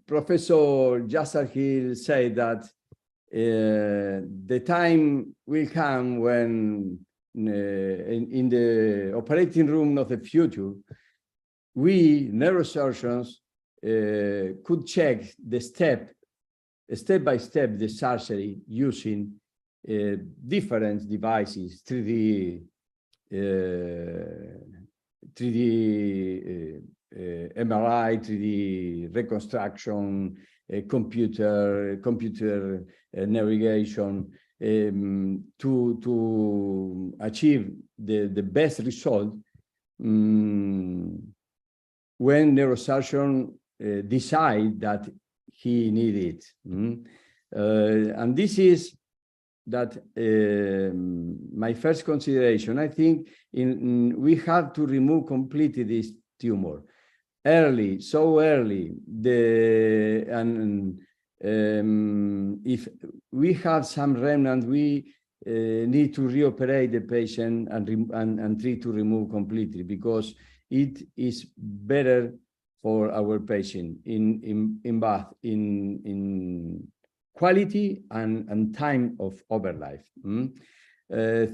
Professor Yasargil said that the time will come when in the operating room of the future, we neurosurgeons could check the step by step the surgery using different devices, 3D MRI, 3D reconstruction, computer navigation, to achieve the best result when neurosurgeon decide that he need it. And this is that my first consideration. I think we have to remove completely this tumor early, so early. If we have some remnant, we need to reoperate the patient and try to remove completely, because it is better for our patient in both in quality and time of overlife.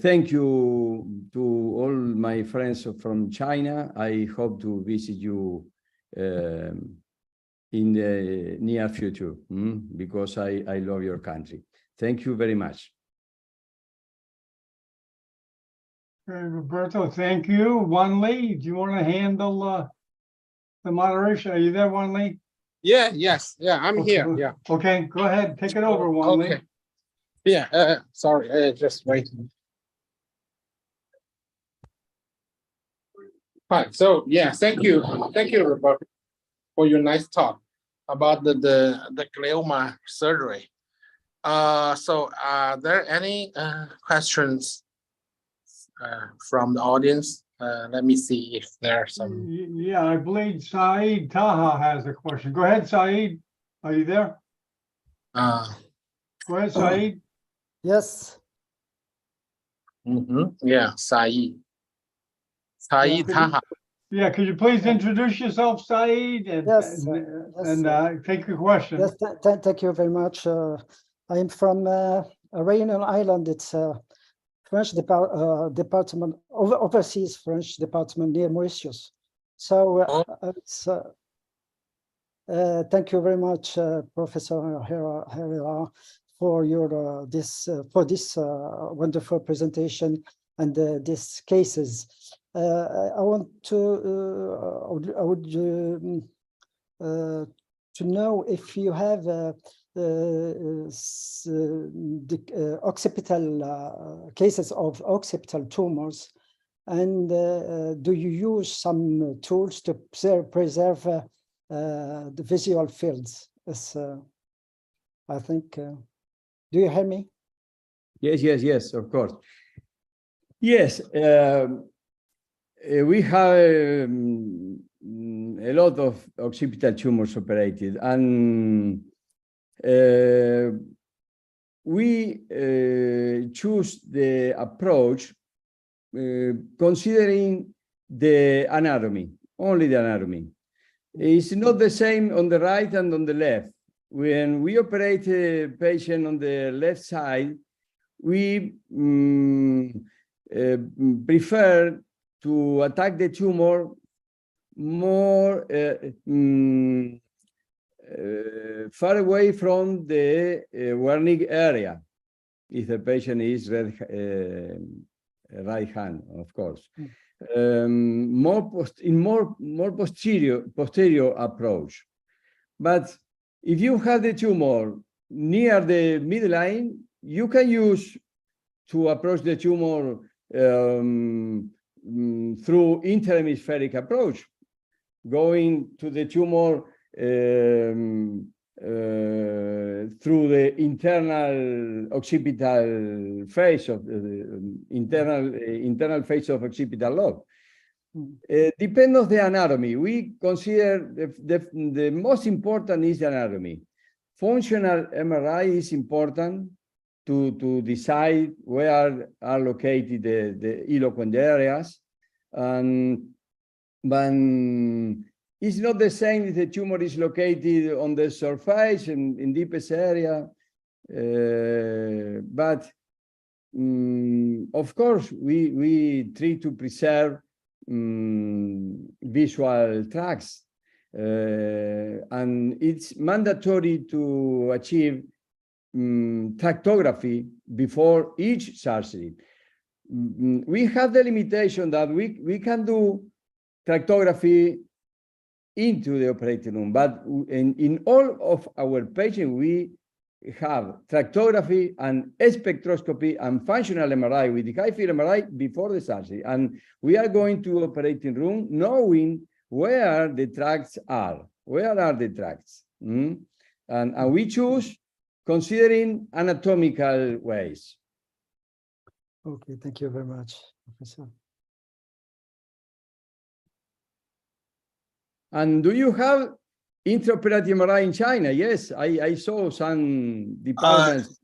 Thank you to all my friends from China. I hope to visit you in the near future, because I love your country. Thank you very much. Okay, Roberto, thank you. Wan Li, do you want to handle the moderation? Are you there, Wan Li? Yes, I'm here. Yeah. Okay, go ahead. Take it over, Wan Li. Okay. Yeah, sorry, just wait. Hi. So yeah, thank you, Roberto, for your nice talk about the glioma surgery. So are there any questions from the audience? Let me see if there are some. Yeah, I believe Saeed Taha has a question. Go ahead, Saeed. Are you there? Go ahead, Saeed. Yes. Yeah, Saeed Taha. Yeah, could you please introduce yourself, Saeed, and take your question? Yes, thank you very much. I am from Réunion Island, it's a French department, overseas French department near Mauritius. So thank you very much, Professor Herrera, for your this wonderful presentation and these cases. I want to to know if you have the occipital cases of occipital tumors, and do you use some tools to preserve the visual fields? As I think, do you hear me? Yes, of course. Yes, we have a lot of occipital tumors operated, and we choose the approach considering the anatomy, only the anatomy. It's not the same on the right and on the left. When we operate a patient on the left side, we prefer to attack the tumor more far away from the Wernicke area, if the patient is right hand, of course. More posterior approach. But if you have the tumor near the midline, you can use to approach the tumor through interhemispheric approach, going to the tumor through the internal occipital face of the internal face of occipital lobe. Depends on the anatomy. We consider the most important is the anatomy. Functional MRI is important to decide where are located the eloquent areas, but it's not the same if the tumor is located on the surface in deepest area, but of course we try to preserve visual tracts, and it's mandatory to achieve tractography before each surgery. We have the limitation that we can do tractography into the operating room, but in all of our patients, we have tractography and spectroscopy and functional MRI with the high-field MRI before the surgery. And we are going to operating room knowing where the tracts are, where are the tracts. And we choose considering anatomical ways. Okay, thank you very much, Professor. And do you have intraoperative MRI in China? Yes, I saw some departments.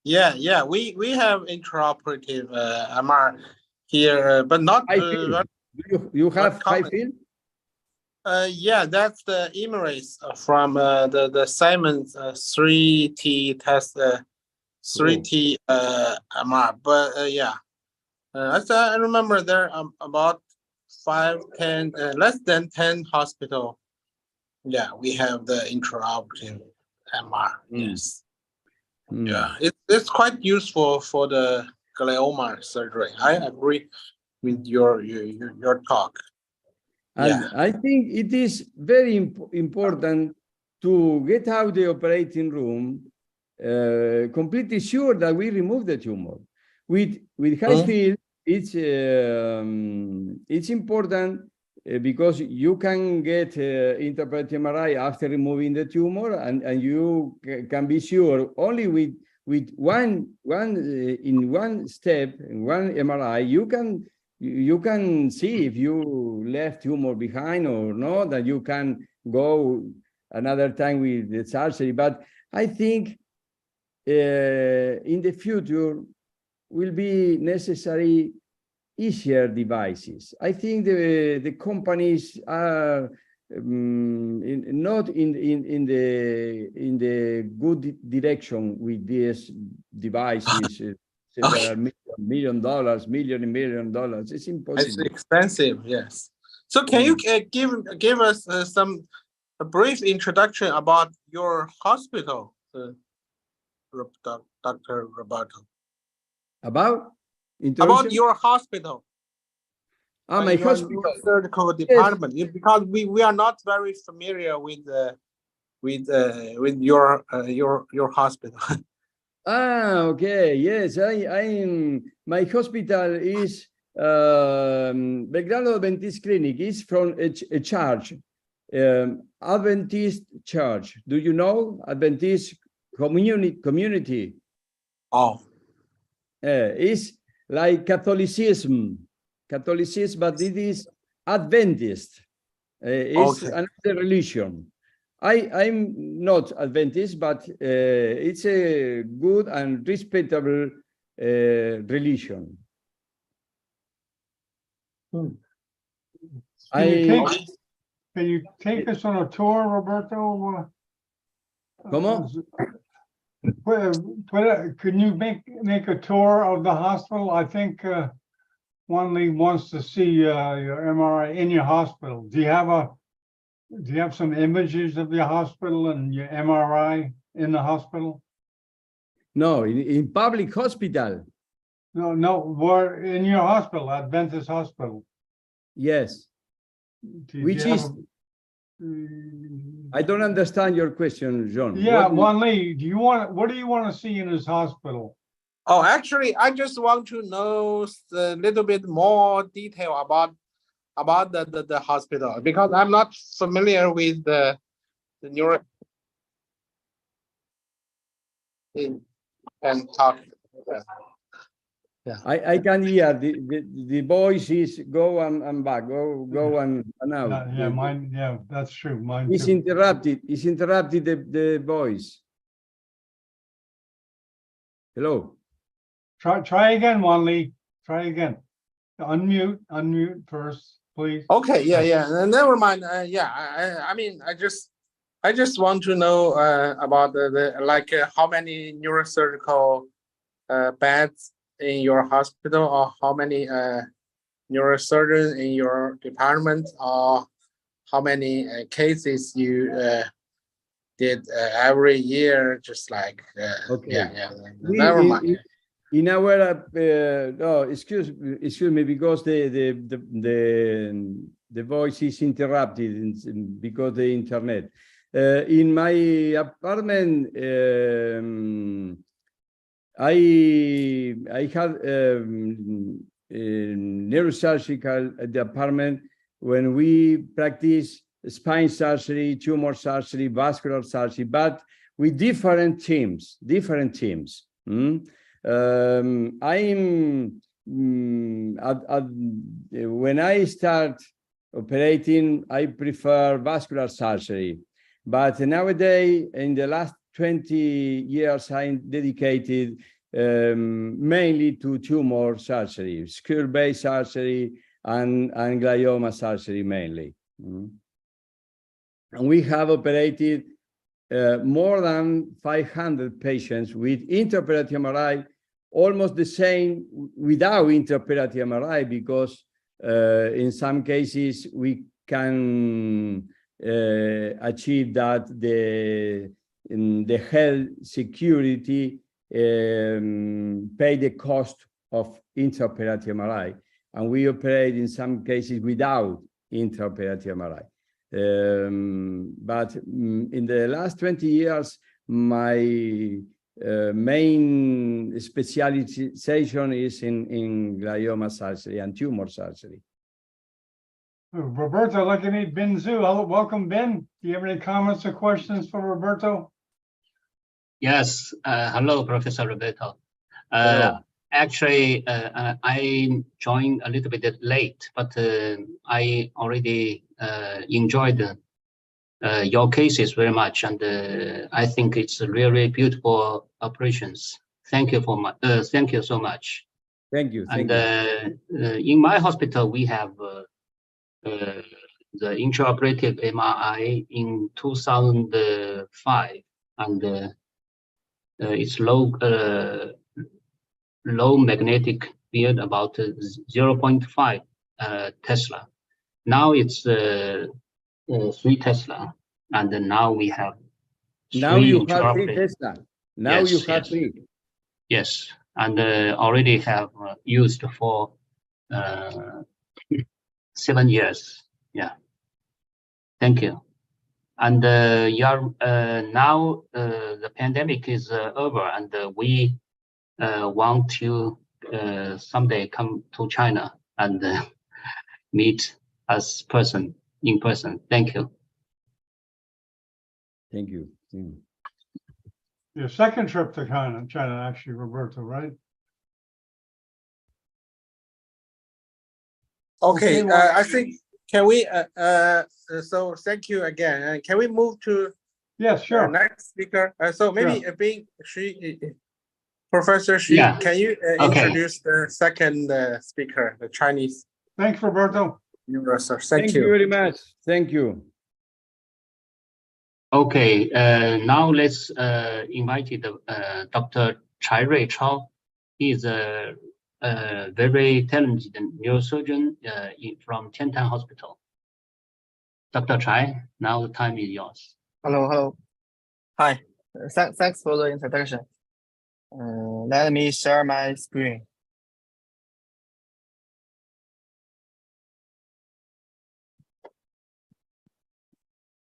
Yeah, we have intraoperative MR here, but not. Do you have high field? Yeah, that's the Emirates from the Siemens 3T test, 3T MR. But yeah, I remember there about 5-10, less than 10 hospital. Yeah, we have the intraoperative MR. Yes. Yeah, it's quite useful for the glioma surgery. I agree with your talk. And I think it is very important to get out the operating room completely sure that we remove the tumor. With high field, it's important because you can get intraoperative MRI after removing the tumor, and you can be sure only with one step, in one MRI, you can see if you left tumor behind or not, that you can go another time with the surgery. But I think in the future will be necessary easier devices. I think the companies are not in the good direction with these devices. Several million dollars. It's It's impossible. expensive, yes. So can you give us a brief introduction about your hospital, Dr. Roberto? About Your hospital. my your hospital. Neurosurgical department. Because we are not very familiar with your hospital. Okay. Yes, my hospital is Belgrano Adventist Clinic is from a church, Adventist Church. Do you know Adventist community? Oh, It's like Catholicism, but it is Adventist. It's Okay. another religion. I'm not Adventist, but it's a good and respectable religion. Can you take us on a tour, Roberto? ¿Cómo? Can you make a tour of the hospital? I think Juan Lee wants to see your MRI in your hospital. Do you have some images of your hospital and your MRI in the hospital? No, in public hospital. No, we're in your hospital, Adventist Hospital. Yes. Which is, I don't understand your question, John. Yeah, Juan Lee, what do you want to see in his hospital? Oh, actually, I just want to know a little bit more detail about the hospital, because I'm not familiar with the neuro and talk. Yeah. I can hear the voice is go and back, go and out. Yeah, mine. Yeah, that's true. Mine It's too. interrupted. It's interrupted the voice. Hello. Try again, Juan Lee. Try again. Unmute first, please. Okay. Yeah. Never mind. Yeah. I mean, I just want to know about the how many neurosurgical beds in your hospital, or how many neurosurgeons in your department, or how many cases you did every year, just like Okay. yeah. Never mind. In our no, excuse me, because the voice is interrupted because the internet. In my apartment, I had a neurosurgical department when we practice spine surgery, tumor surgery, vascular surgery, but with different teams. When I start operating, I prefer vascular surgery, but nowadays, in the last 20 years, I'm dedicated mainly to tumor surgery, skull-based surgery, and glioma surgery mainly. And we have operated more than 500 patients with intraoperative MRI, almost the same without intraoperative MRI, because in some cases we can achieve that the health security pay the cost of intraoperative MRI, and we operate in some cases without intraoperative MRI. But in the last 20 years, my main specialization is in glioma surgery and tumor surgery. Roberto, look at me, Ben Zhu. Welcome, Ben. Do you have any comments or questions for Roberto? Yes. Hello, Professor Roberto. Hello. Actually, I joined a little bit late, but I already enjoyed your cases very much, and I think it's really beautiful operations. Thank you thank you so much. Thank you. In my hospital, we have the intraoperative MRI in 2005, and it's low magnetic field about 0.5 Tesla. Now it's 3 Tesla, and then now we have Now three you have 3 intraoperative. Tesla. Now Yes, you have yes. 3. Yes, and already have used for 7 years. Yeah. Thank you. And now the pandemic is over, and we want to someday come to China and meet us in person. Thank you. Thank you. Thank you. Your second trip to China, actually, Roberto, right? Okay, well- I think, can we, so thank you again. Can we move to Yes, sure. next speaker? So maybe Professor Xu, Yeah. can you introduce the second speaker, the Chinese Thanks, Roberto. neurosurgeon? Thank you very much. Thank you. Okay, now let's invite Dr. Chai Rui Chao. He is a very talented neurosurgeon from Tiantan Hospital. Dr. Chai, now the time is yours. Hello. Hi. Thanks for the introduction. Let me share my screen.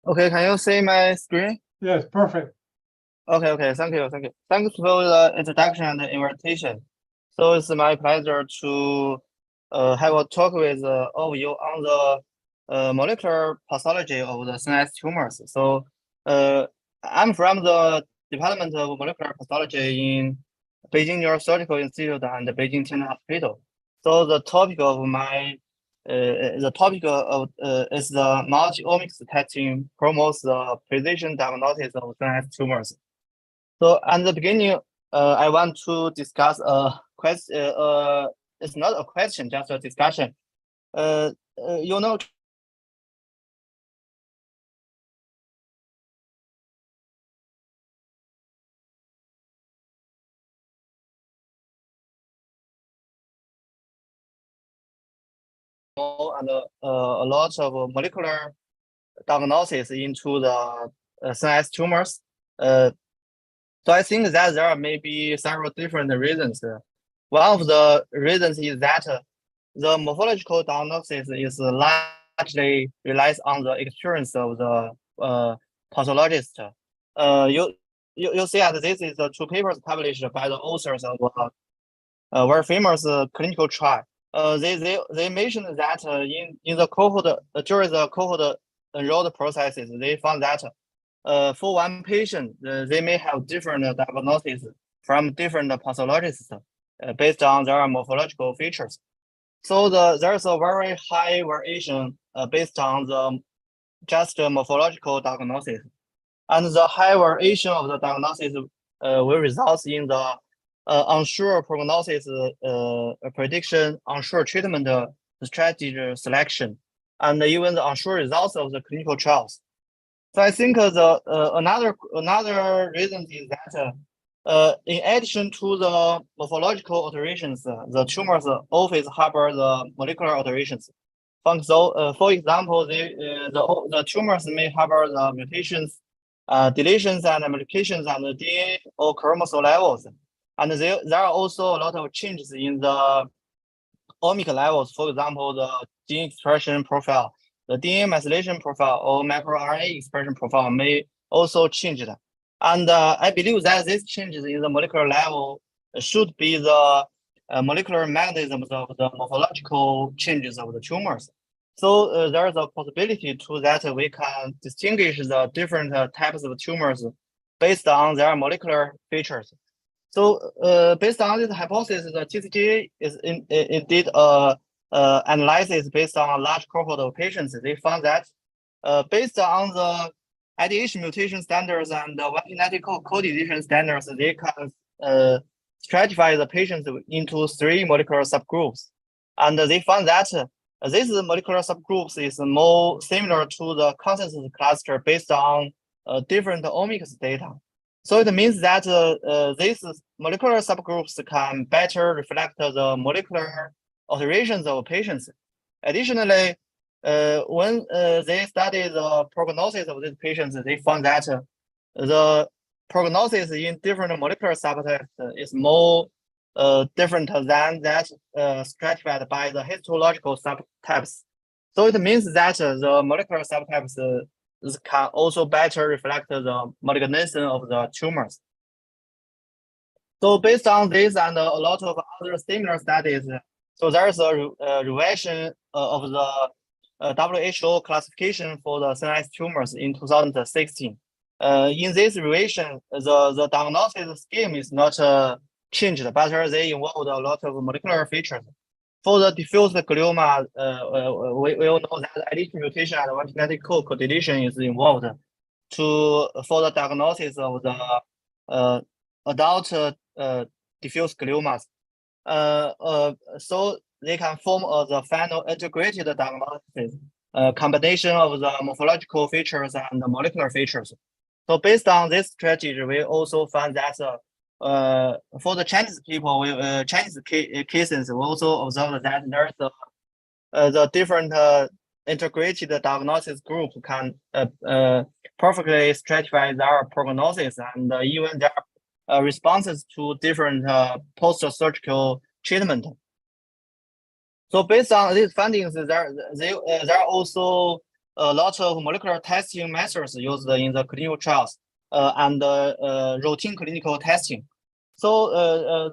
Okay, can you see my screen? Yes, perfect. Okay, thank you. Thanks for the introduction and the invitation. So it's my pleasure to have a talk with all of you on the molecular pathology of the CNS tumors. So I'm from the Department of Molecular Pathology in Beijing Neurosurgical Institute and Beijing Tiantan Hospital. So the topic of my is the multi-omics testing promotes the precision diagnosis of CNS tumors. So at the beginning, I want to discuss a question. It's not a question, just a discussion. You know, and a lot of molecular diagnosis into the CNS tumors. So I think that there may be several different reasons. One of the reasons is that the morphological diagnosis is largely relies on the experience of the pathologist. You see that this is the 2 papers published by the authors of a very famous clinical trial. They mentioned that in the cohort during the cohort enrolled processes, they found that for one patient, they may have different diagnoses from different pathologists based on their morphological features. So there's a very high variation based on the just morphological diagnosis. And the high variation of the diagnosis will result in the unsure prognosis prediction, unsure treatment strategy selection, and even the unsure results of the clinical trials. So I think another reason is that in addition to the morphological alterations, the tumors always harbor the molecular alterations. For example, the tumors may harbor the mutations, deletions, and modifications on the DNA or chromosome levels. And there are also a lot of changes in the omic levels. For example, the gene expression profile, the DNA methylation profile, or microRNA expression profile may also change. And I believe that these changes in the molecular level should be the molecular mechanisms of the morphological changes of the tumors. So there is a possibility to that we can distinguish the different types of tumors based on their molecular features. So based on this hypothesis, the TCGA it did analysis based on a large cohort of patients. They found that based on the ideation mutation standards and the genetic co-deletion standards, they can stratify the patients into 3 molecular subgroups. And they found that This molecular subgroups is more similar to the consensus cluster based on different omics data. So it means that these molecular subgroups can better reflect the molecular alterations of patients. Additionally, when they study the prognosis of these patients, they found that the prognosis in different molecular subtypes is more different than that stratified by the histological subtypes. So it means that the molecular subtypes can also better reflect the malignancy of the tumors. So based on this and a lot of other similar studies, so there's a revision of the WHO classification for the CNS tumors in 2016. In this revision, the diagnosis scheme is not changed, but they involved a lot of molecular features. For the diffuse glioma, we all know that addition mutation and one genetic code deletion is involved for the diagnosis of the adult diffuse gliomas. So they can form the final integrated diagnosis, combination of the morphological features and the molecular features. So based on this strategy, we also found that for the Chinese people, Chinese cases, we also observed that there's the different integrated diagnosis group can perfectly stratify their prognosis and even their responses to different post-surgical treatment. So based on these findings, there are also a lot of molecular testing methods used in the clinical trials and routine clinical testing. So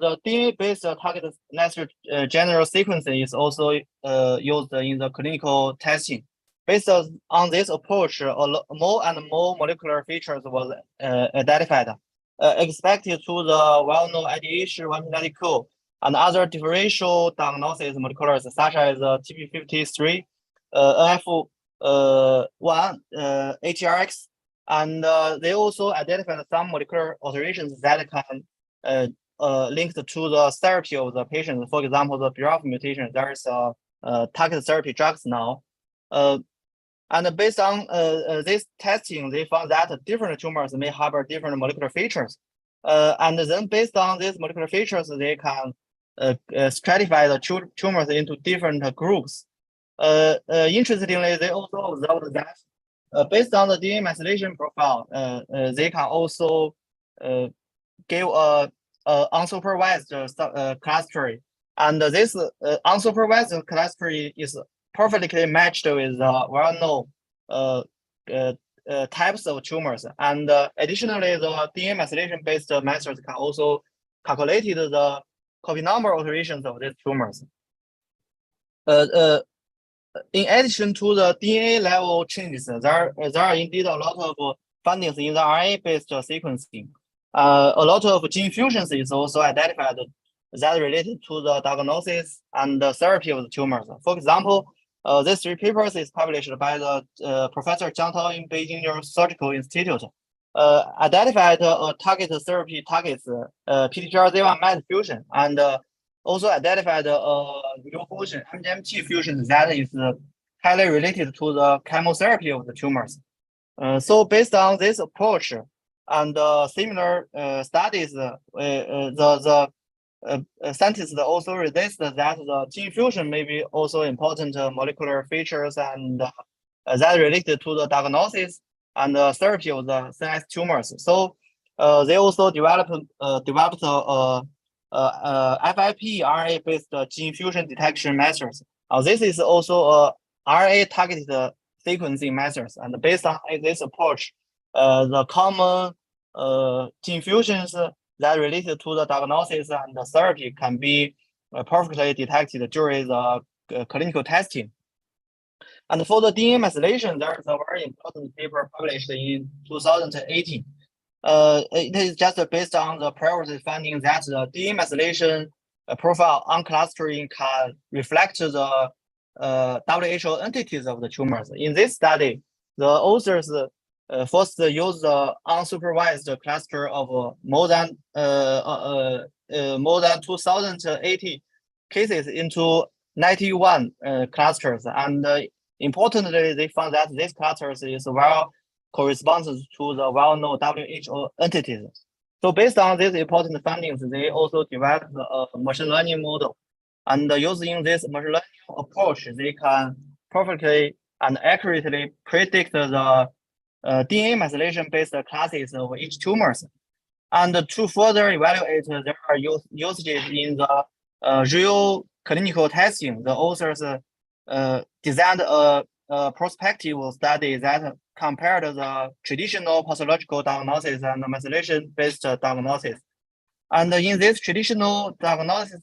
the DNA-based target network general sequencing is also used in the clinical testing. Based on this approach, more and more molecular features was identified, expected to the well-known IDH, one genetic code, and other differential diagnosis moleculars such as TP53, NF1, ATRX, and they also identified some molecular alterations that can linked to the therapy of the patient. For example, the BRAF mutation, there is targeted therapy drugs now. And based on this testing, they found that different tumors may harbor different molecular features. And then based on these molecular features, they can stratify the tumors into different groups. Interestingly, they also observed that based on the DNA methylation profile, they can also give unsupervised clustering. And this unsupervised clustering is perfectly matched with well-known types of tumors. And additionally, the DNA methylation-based methods can also calculate the copy number alterations of these tumors. In addition to the DNA level changes, there are indeed a lot of findings in the RNA-based sequencing. A lot of gene fusions is also identified that related to the diagnosis and the therapy of the tumors. For example, these 3 papers is published by the Professor Jiang Tao in Beijing Neurosurgical Institute. Identified targeted therapy targets PTGR-Z1 MET fusion, and also identified new fusion, MGMT fusion, that is highly related to the chemotherapy of the tumors. So based on this approach and similar studies, the scientists also resist that the gene fusion may be also important molecular features and that related to the diagnosis and therapy of the CNS tumors. So they also developed FIP RNA-based gene fusion detection methods. This is also a RNA-targeted sequencing methods, and based on this approach, the common gene fusions that related to the diagnosis and the therapy can be perfectly detected during the clinical testing. And for the DNA methylation, there is a very important paper published in 2018. It is just based on the priority finding that the DNA methylation profile on clustering can reflect the WHO entities of the tumors. In this study, the authors first use the unsupervised cluster of more than 2,080 cases into 91 clusters, and importantly, they found that these clusters is well corresponds to the well-known WHO entities. So based on these important findings, they also developed a machine learning model. And using this machine learning approach, they can perfectly and accurately predict the DNA methylation-based classes of each tumors. And to further evaluate their usages in the real clinical testing, the authors designed a prospective study that compared the traditional pathological diagnosis and methylation-based diagnosis. And in this traditional diagnosis,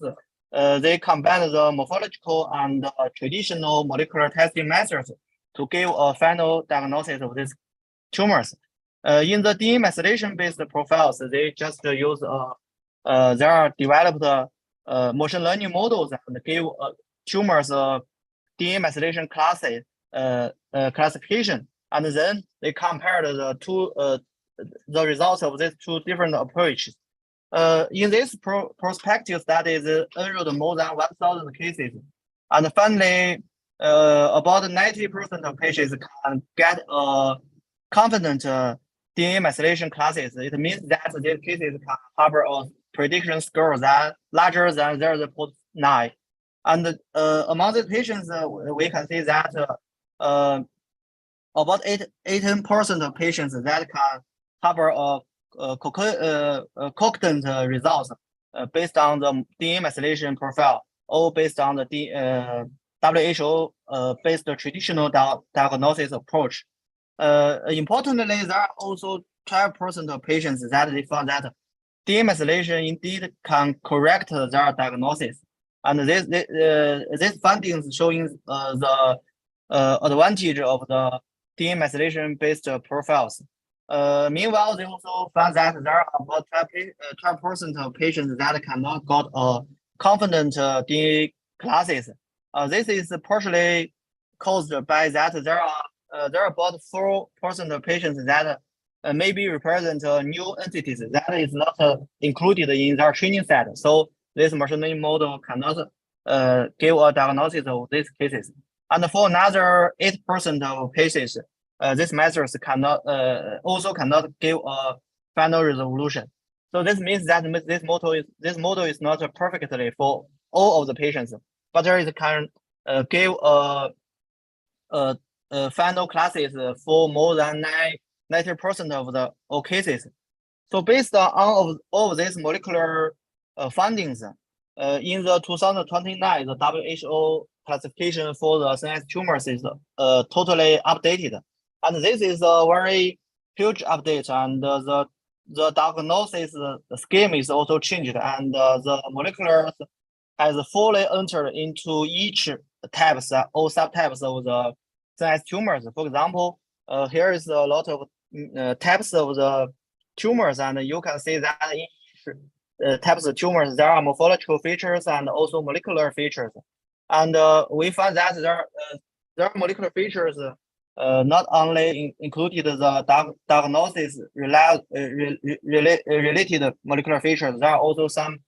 they combine the morphological and traditional molecular testing methods to give a final diagnosis of these tumors. In the DNA methylation-based profiles, they just use there are developed machine learning models and give tumors DNA methylation classes classification, and then they compare the results of these two different approaches. In this prospective study, they enrolled more than 1,000 cases, and finally, about 90% of patients can get a confident DNA methylation classes. It means that these cases can cover a prediction score that larger than 0.9. And among the patients, we can see that about 18% of patients that can cover concordant results based on the DNA methylation profile, or based on the WHO based traditional diagnosis approach. Importantly, there are also 12% of patients that they found that DNA methylation indeed can correct their diagnosis. And this findings showing the advantage of the DNA methylation based profiles. Meanwhile, they also found that there are about 12% of patients that cannot got a confident DNA classes. This is partially caused by that there are about 4% of patients that maybe represent new entities that is not included in their training set. So this machine learning model cannot give a diagnosis of these cases. And for another 8% of patients, these methods cannot also cannot give a final resolution. So this means that this model is not perfectly for all of the patients, but there is can give final classes for more than 90% of the all cases. So based on all of these molecular findings, in the 2029, the WHO classification for the CNS tumors is totally updated. And this is a very huge update, and the diagnosis scheme is also changed, and the molecular has fully entered into each types or subtypes of the CNS tumors. For example, here is a lot of types of the tumors, and you can see that in each types of tumors there are morphological features and also molecular features. And we find that there are molecular features not only included the diagnosis related molecular features, there are also some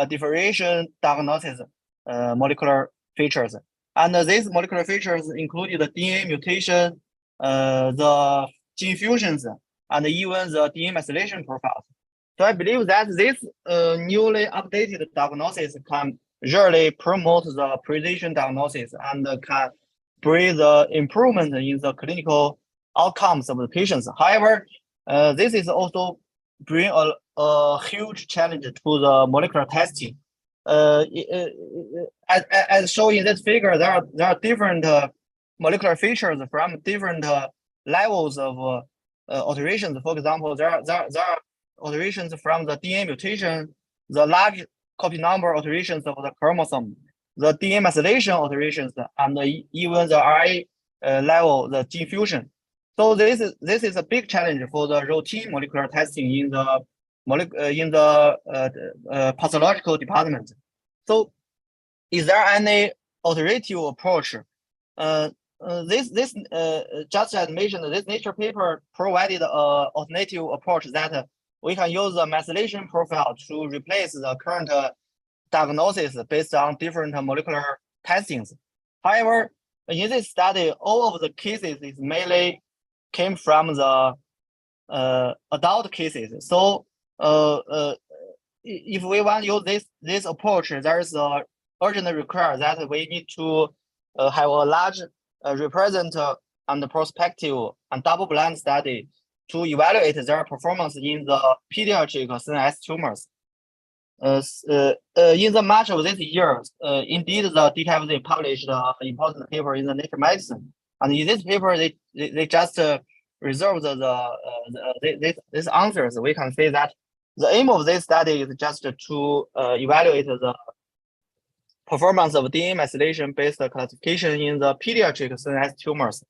differentiation diagnosis molecular features. And these molecular features included the DNA mutation, the gene fusions, and even the DNA methylation profiles. So I believe that this newly updated diagnosis can really promote the precision diagnosis and can bring the improvement in the clinical outcomes of the patients. However, this is also bring a huge challenge to the molecular testing. As shown in this figure, there are different molecular features from different levels of alterations. For example, there are alterations from the DNA mutation, the large copy number alterations of the chromosome, the DNA methylation alterations, and even the RA level, the gene fusion. So this is a big challenge for the routine molecular testing in the pathological department. So, is there any alternative approach? Just as mentioned, this Nature paper provided an alternative approach that we can use the methylation profile to replace the current diagnosis based on different molecular testings. However, in this study, all of the cases is mainly came from the adult cases. So if we want to use this approach, there is a urgent require that we need to have a large representative and prospective and double-blind study to evaluate their performance in the pediatric CNS tumors. In the March of this year, indeed, the DKFZ published an important paper in the Nature Medicine, and in this paper, they just reserved these answers. We can say that the aim of this study is just to evaluate the performance of DNA methylation-based classification in the pediatric CNS tumors,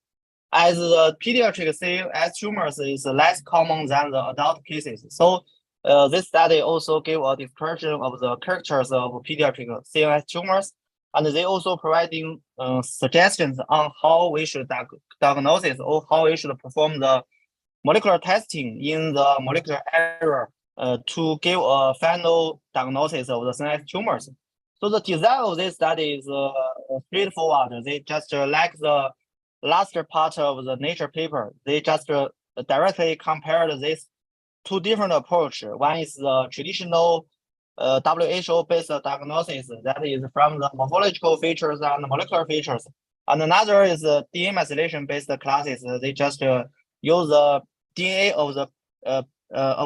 as the pediatric CNS tumors is less common than the adult cases. So this study also gave a description of the characters of pediatric CNS tumors, and they also providing suggestions on how we should diagnose or how we should perform the molecular testing in the molecular area to give a final diagnosis of the CNS tumors. So the design of this study is straightforward. They just like the last part of the Nature paper. They just directly compared these two different approaches. One is the traditional WHO-based diagnosis, that is from the morphological features and molecular features. And another is the DNA methylation-based classes. They just use the DNA of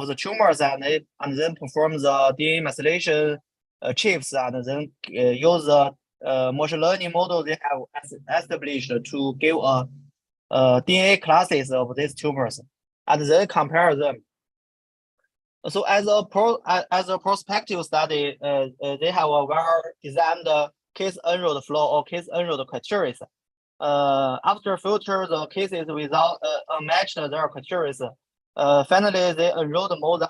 the tumors and then perform the DNA methylation chips, and then use the machine learning model they have established to give a DNA classes of these tumors, and then compare them. So as a prospective study, they have a well-designed case enrolled flow or case enrolled criteria. After filter the cases without matched their criteria, finally they enrolled more than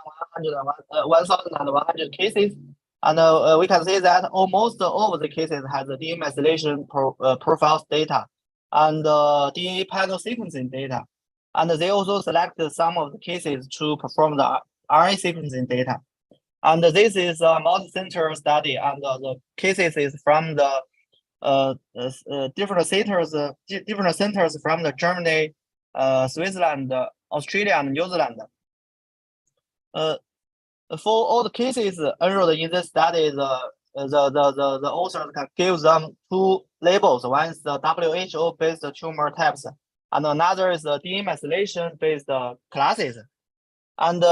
1,100 cases, and we can say that almost all of the cases has the DNA methylation profiles data and DNA panel sequencing data, and they also selected some of the cases to perform the RNA sequencing data. And this is a multi-center study, and the cases is from the different centers from the Germany, Switzerland, Australia, and New Zealand. For all the cases enrolled in this study, the authors can give them two labels. One is the WHO-based tumor types, and another is the DNA methylation-based classes. And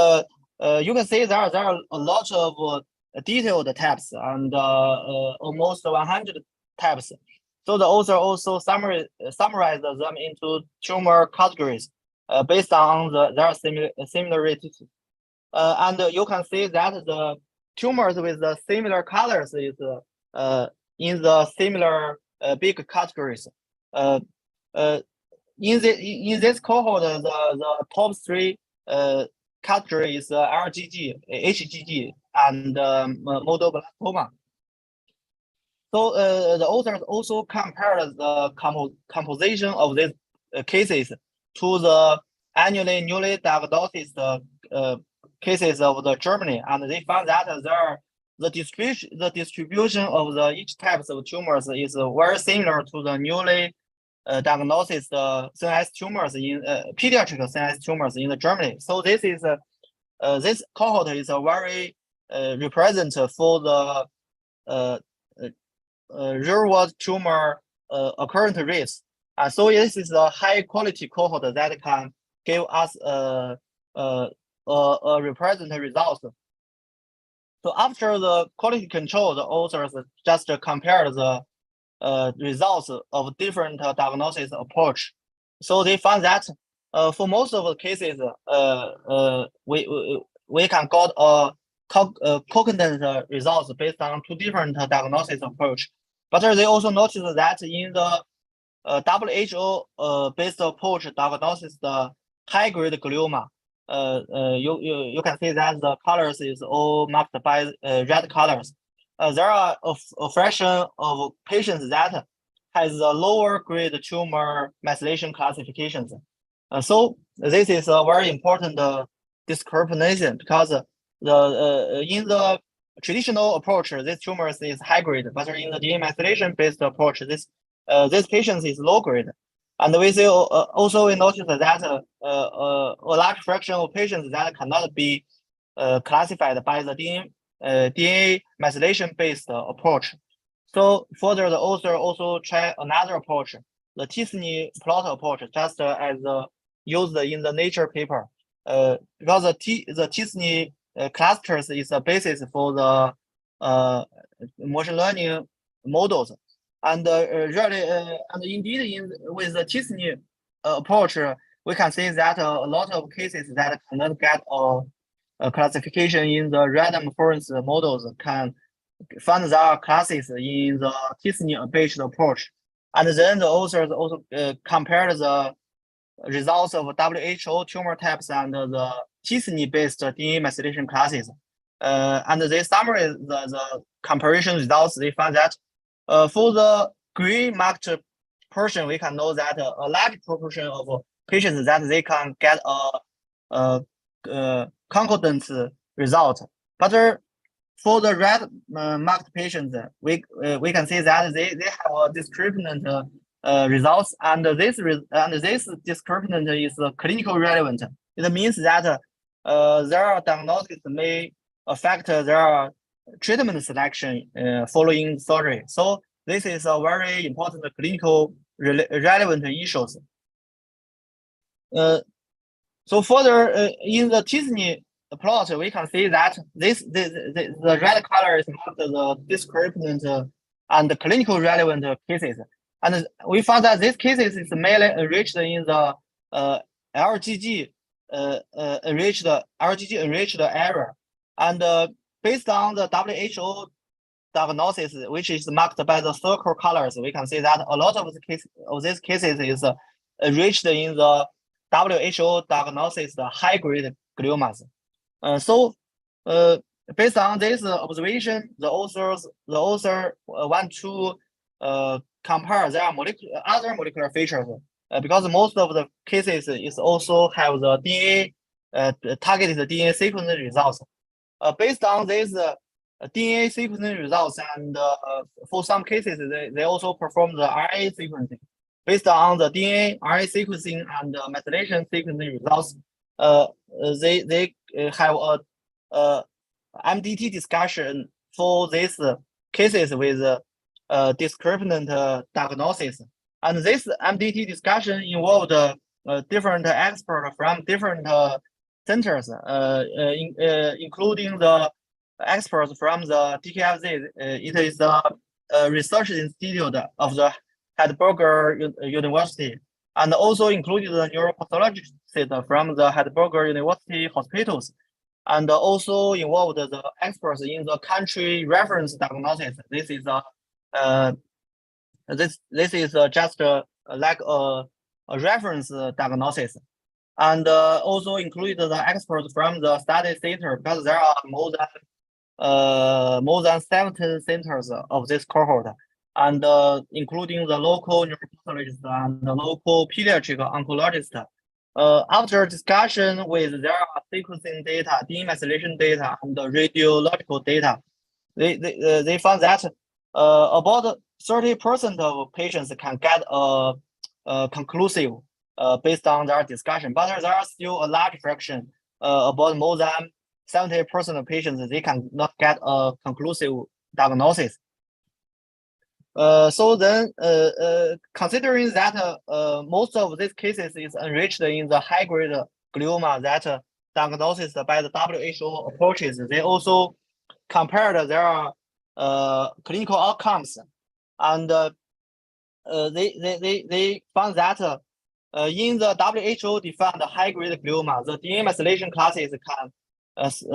you can see there are a lot of detailed types and almost 100 types. So the author also summarized them into tumor categories based on their similarities. And you can see that the tumors with the similar colors is in the similar big categories. In this cohort, the top three category is LGG, HGG, and modoblastoma. So the authors also compared the composition of these cases to the annually newly diagnosed cases of the Germany, and they found that the distribution of each types of tumors is very similar to the newly diagnosed CNS tumors in pediatric CNS tumors in Germany. So this is this cohort is a very representative for the real world tumor occurrence rates. So this is a high quality cohort that can give us a representative result. So after the quality control, the authors just compared the results of different diagnosis approach. So they found that for most of the cases, we can got a concordant results based on two different diagnosis approach. But they also noticed that in the WHO based approach diagnosis the high grade glioma, you can see that the colors is all marked by red colors. There are a fraction of patients that has a lower grade tumor methylation classifications. So this is a very important discrimination, because in the traditional approach, this tumors is high grade, but in the DNA methylation based approach, this patient is low grade. And we see also we notice that a large fraction of patients that cannot be classified by the DNA methylation based approach. So further, the author also try another approach, the t-SNE plot approach, just as used in the Nature paper. Because the t-SNE clusters is the basis for the machine learning models. And really, and indeed, with the t-SNE approach, we can see that a lot of cases that cannot get a classification in the random forest models can find their classes in the t-SNE-based approach. And then the authors also compared the results of WHO tumor types and the t-SNE-based DNA methylation classes. And they summarize the comparison results. They found that for the green marked portion, we can know that a large proportion of patients that they can get a concordant result. But for the red marked patients, we can see that they have a discrepant results, and this discrepant is clinical relevant. It means that their diagnosis may affect their treatment selection following surgery. So this is a very important clinical relevant issues. So further, in the t-SNE plot, we can see that the red color is marked the discrepant and the clinical relevant cases. And we found that these cases is mainly enriched in the LGG enriched area. And based on the WHO diagnosis, which is marked by the circle colors, we can see that a lot of these cases is enriched in the WHO diagnosis, the high-grade gliomas. So based on this observation, the author want to compare their other molecular features because most of the cases is also have the DNA targeted DNA sequencing results. Based on this DNA sequencing results, and for some cases they also perform the RNA sequencing. Based on the DNA, RNA sequencing, and methylation sequencing results, they have a MDT discussion for these cases with discrepant diagnosis. And this MDT discussion involved different experts from different centers, including the experts from the DKFZ. It is the research institute of the Heidelberg University, and also included the neuropathologist from the Heidelberg University hospitals, and also involved the experts in the country reference diagnosis. This is just like a reference diagnosis, and also included the experts from the study center, because there are more than 17 centers of this cohort, and including the local neuropathologist and the local pediatric oncologist. After discussion with their sequencing data, demethylation data, and the radiological data, they found that about 30% of patients can get a conclusive based on their discussion, but there are still a large fraction, about more than 70% of patients, they cannot get a conclusive diagnosis. So then, considering that most of these cases is enriched in the high-grade glioma that diagnosis by the WHO approaches, they also compared their clinical outcomes, and they found that in the WHO defined high-grade glioma, the DNA methylation classes can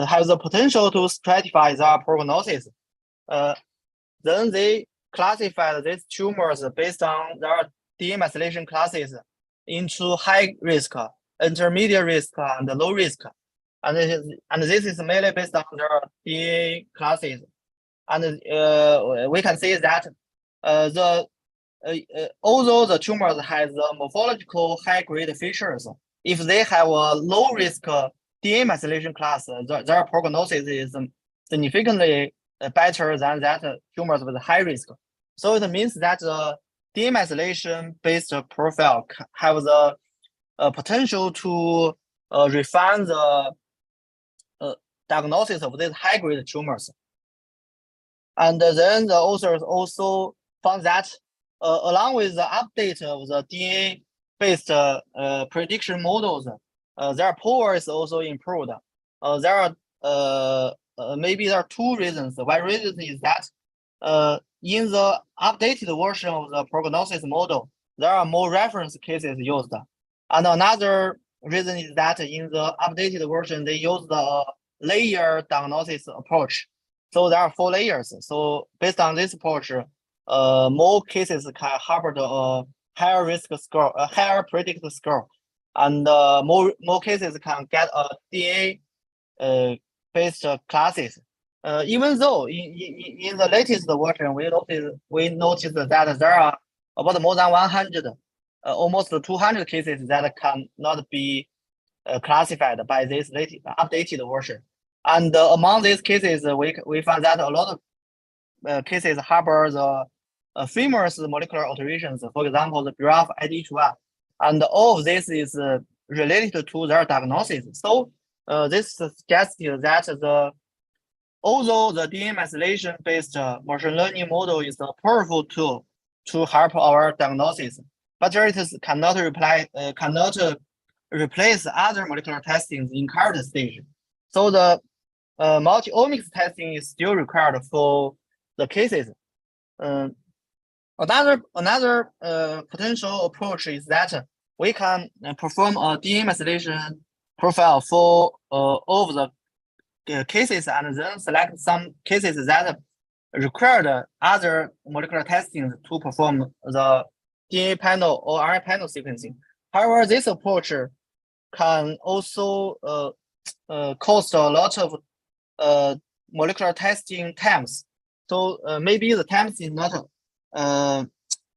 have the potential to stratify their prognosis. Then they classified these tumors based on their DNA methylation classes into high risk, intermediate risk, and low risk. And this is mainly based on their DNA classes. And we can see that although the tumors has morphological high-grade features, if they have a low-risk DNA methylation class, their prognosis is significantly better than that tumors with high risk. So it means that the demethylation-based profile have the potential to refine the diagnosis of these high-grade tumors. And then the authors also found that along with the update of the DNA-based prediction models, their power is also improved. There are maybe there are two reasons. One reason is that in the updated version of the prognosis model, there are more reference cases used. And another reason is that in the updated version, they use the layer diagnosis approach. So there are 4 layers. So based on this approach, more cases can harbor the higher risk score, a higher predicted score, and more cases can get a DNA based classes. Even though in the latest version, we noticed that there are about more than 100, almost 200 cases that cannot be classified by this latest updated version. And among these cases, we found that a lot of cases harbor the famous molecular alterations, for example, the BRAF IDH1, and all of this is related to their diagnosis. So this suggests that although the DNA methylation-based machine learning model is a powerful tool to help our diagnosis, but it cannot replace other molecular testings in current stage. So the multi-omics testing is still required for the cases. Another potential approach is that we can perform a DNA methylation profile for all of the cases and then select some cases that require other molecular testing to perform the DNA panel or RNA panel sequencing. However, this approach can also cost a lot of molecular testing times. So maybe the times is not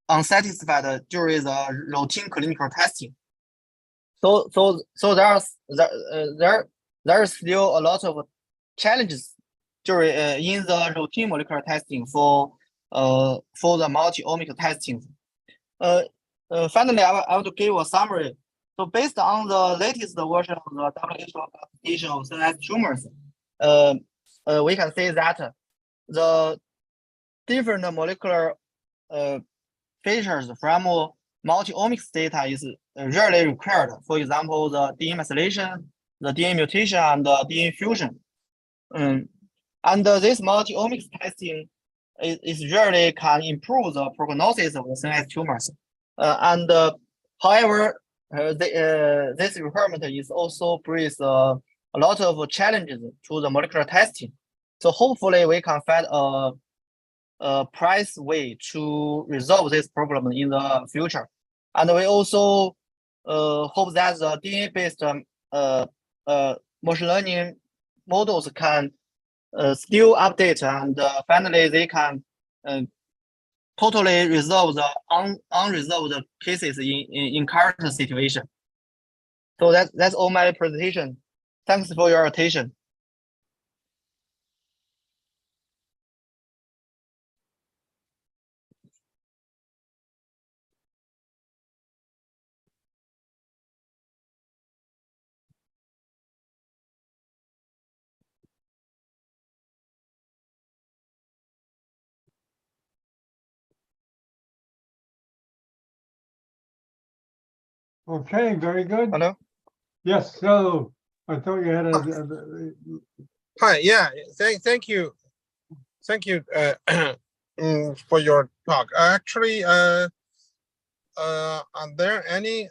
unsatisfied during the routine clinical testing. So there is still a lot of challenges during in the routine molecular testing for the multi-omic testing. Finally, I want to give a summary. So based on the latest version of the WHO classification of CNS tumors, we can say that the different molecular features from multi-omics data is rarely required. For example, the DNA methylation, the DNA mutation, and the DNA fusion. And this multi-omics testing is rarely can improve the prognosis of the CNS tumors. However, this requirement is also brings a lot of challenges to the molecular testing. So hopefully we can find a price way to resolve this problem in the future. And we also hope that the DNA-based machine learning models can still update, and finally they can totally resolve the unresolved cases in current situation. So that's all my presentation. Thanks for your attention. Okay, very good. Hello. Yes, so I thought you had Hi, yeah, thank you for your talk. Actually, are there any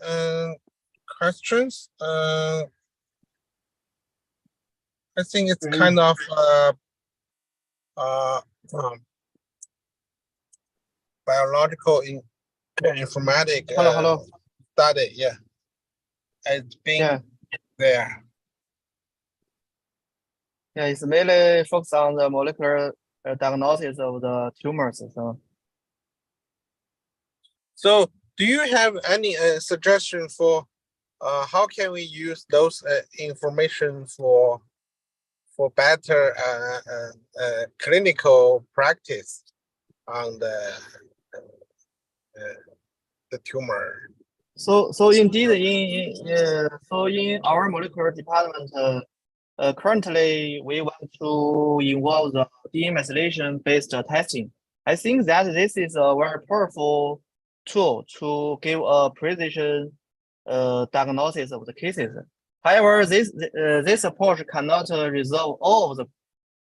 questions? I think it's kind of biological informatic Hello. study. Yeah, it's been there. Yeah, it's mainly focused on the molecular diagnosis of the tumors. So do you have any suggestion for how can we use those information for better clinical practice on the tumor. So indeed, in our molecular department, currently we want to involve the demethylation based testing. I think that this is a very powerful tool to give a precision diagnosis of the cases. However, this approach cannot resolve all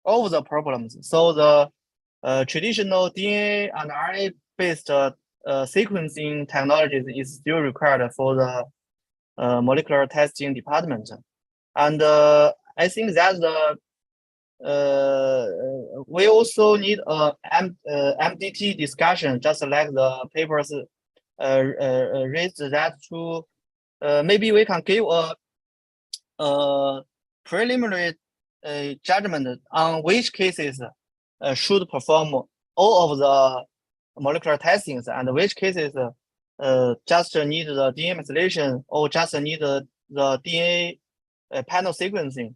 of the problems. So the traditional DNA and RNA based sequencing technologies is still required for the molecular testing department. And I think that we also need a MDT discussion, just like the papers raised that to maybe we can give a preliminary judgment on which cases should perform all of the molecular testings and which cases just need the DNA methylation or just need the DNA panel sequencing.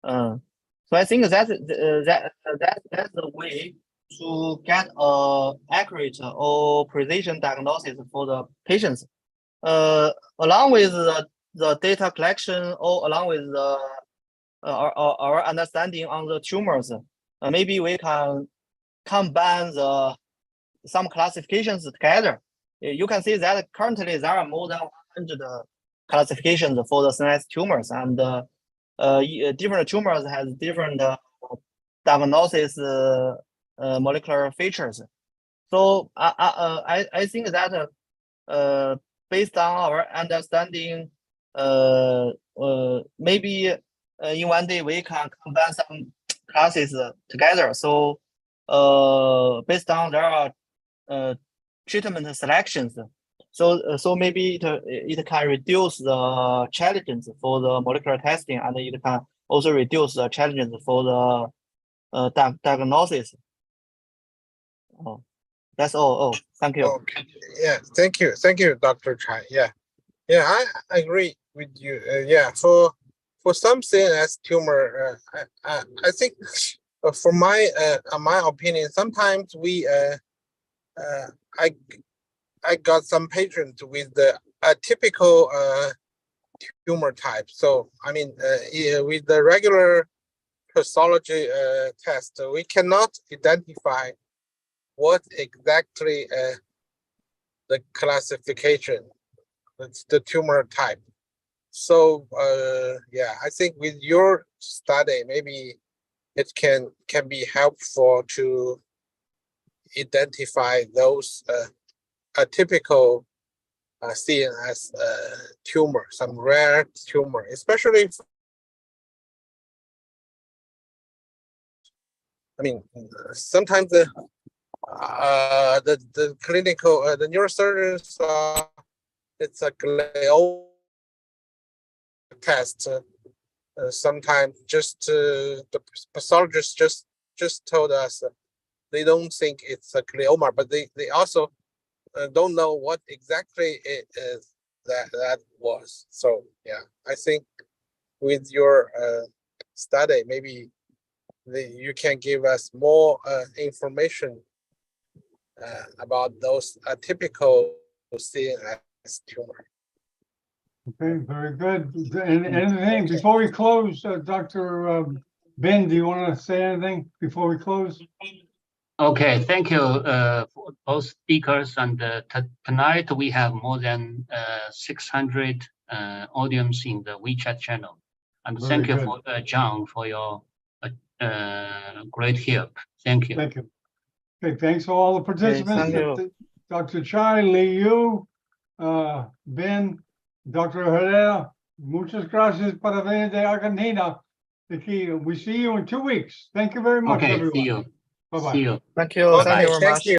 So I think that's the way to get accurate or precision diagnosis for the patients. Along with the data collection or along with the our understanding on the tumors, maybe we can combine some classifications together. You can see that currently there are more than 100 classifications for the CNS tumors, and different tumors has different diagnosis molecular features. So I think that based on our understanding, maybe in one day we can combine some classes together. So based on their treatment selections, so maybe it can reduce the challenges for the molecular testing, and it can also reduce the challenges for the diagnosis. Oh, that's all. Oh, thank you. Okay. Yeah, thank you, Dr. Chai. Yeah, I agree with you. Yeah, for some CNS tumor, I think for my opinion, sometimes I got some patients with the atypical tumor type. So I mean, with the regular pathology test, we cannot identify what exactly the classification, the tumor type. So yeah, I think with your study, maybe it can be helpful to identify those atypical CNS tumor, some rare tumor, especially. I mean, sometimes the clinical the neurosurgeons it's a glioma test. Sometimes just the pathologist just told us they don't think it's a glioma, but they also don't know what exactly it is that was. So yeah, I think with your study, maybe you can give us more information about those atypical CNS tumor. Okay, very good. And anything before we close, Dr. Ben, do you want to say anything before we close? Okay, thank you for both speakers. And tonight we have more than 600 audience in the WeChat channel. And Very thank you good. for John for your great help. Thank you. Thank you. Okay, thanks to all the participants. thank you. Dr. Chai, Li Yu, Ben, Dr. Herrera, muchas gracias para venir de Argentina. We see you in 2 weeks. Thank you very much, Okay, everyone. see you. Bye-bye. See you. Thank you. Bye-bye. Thank you very Thank much. you.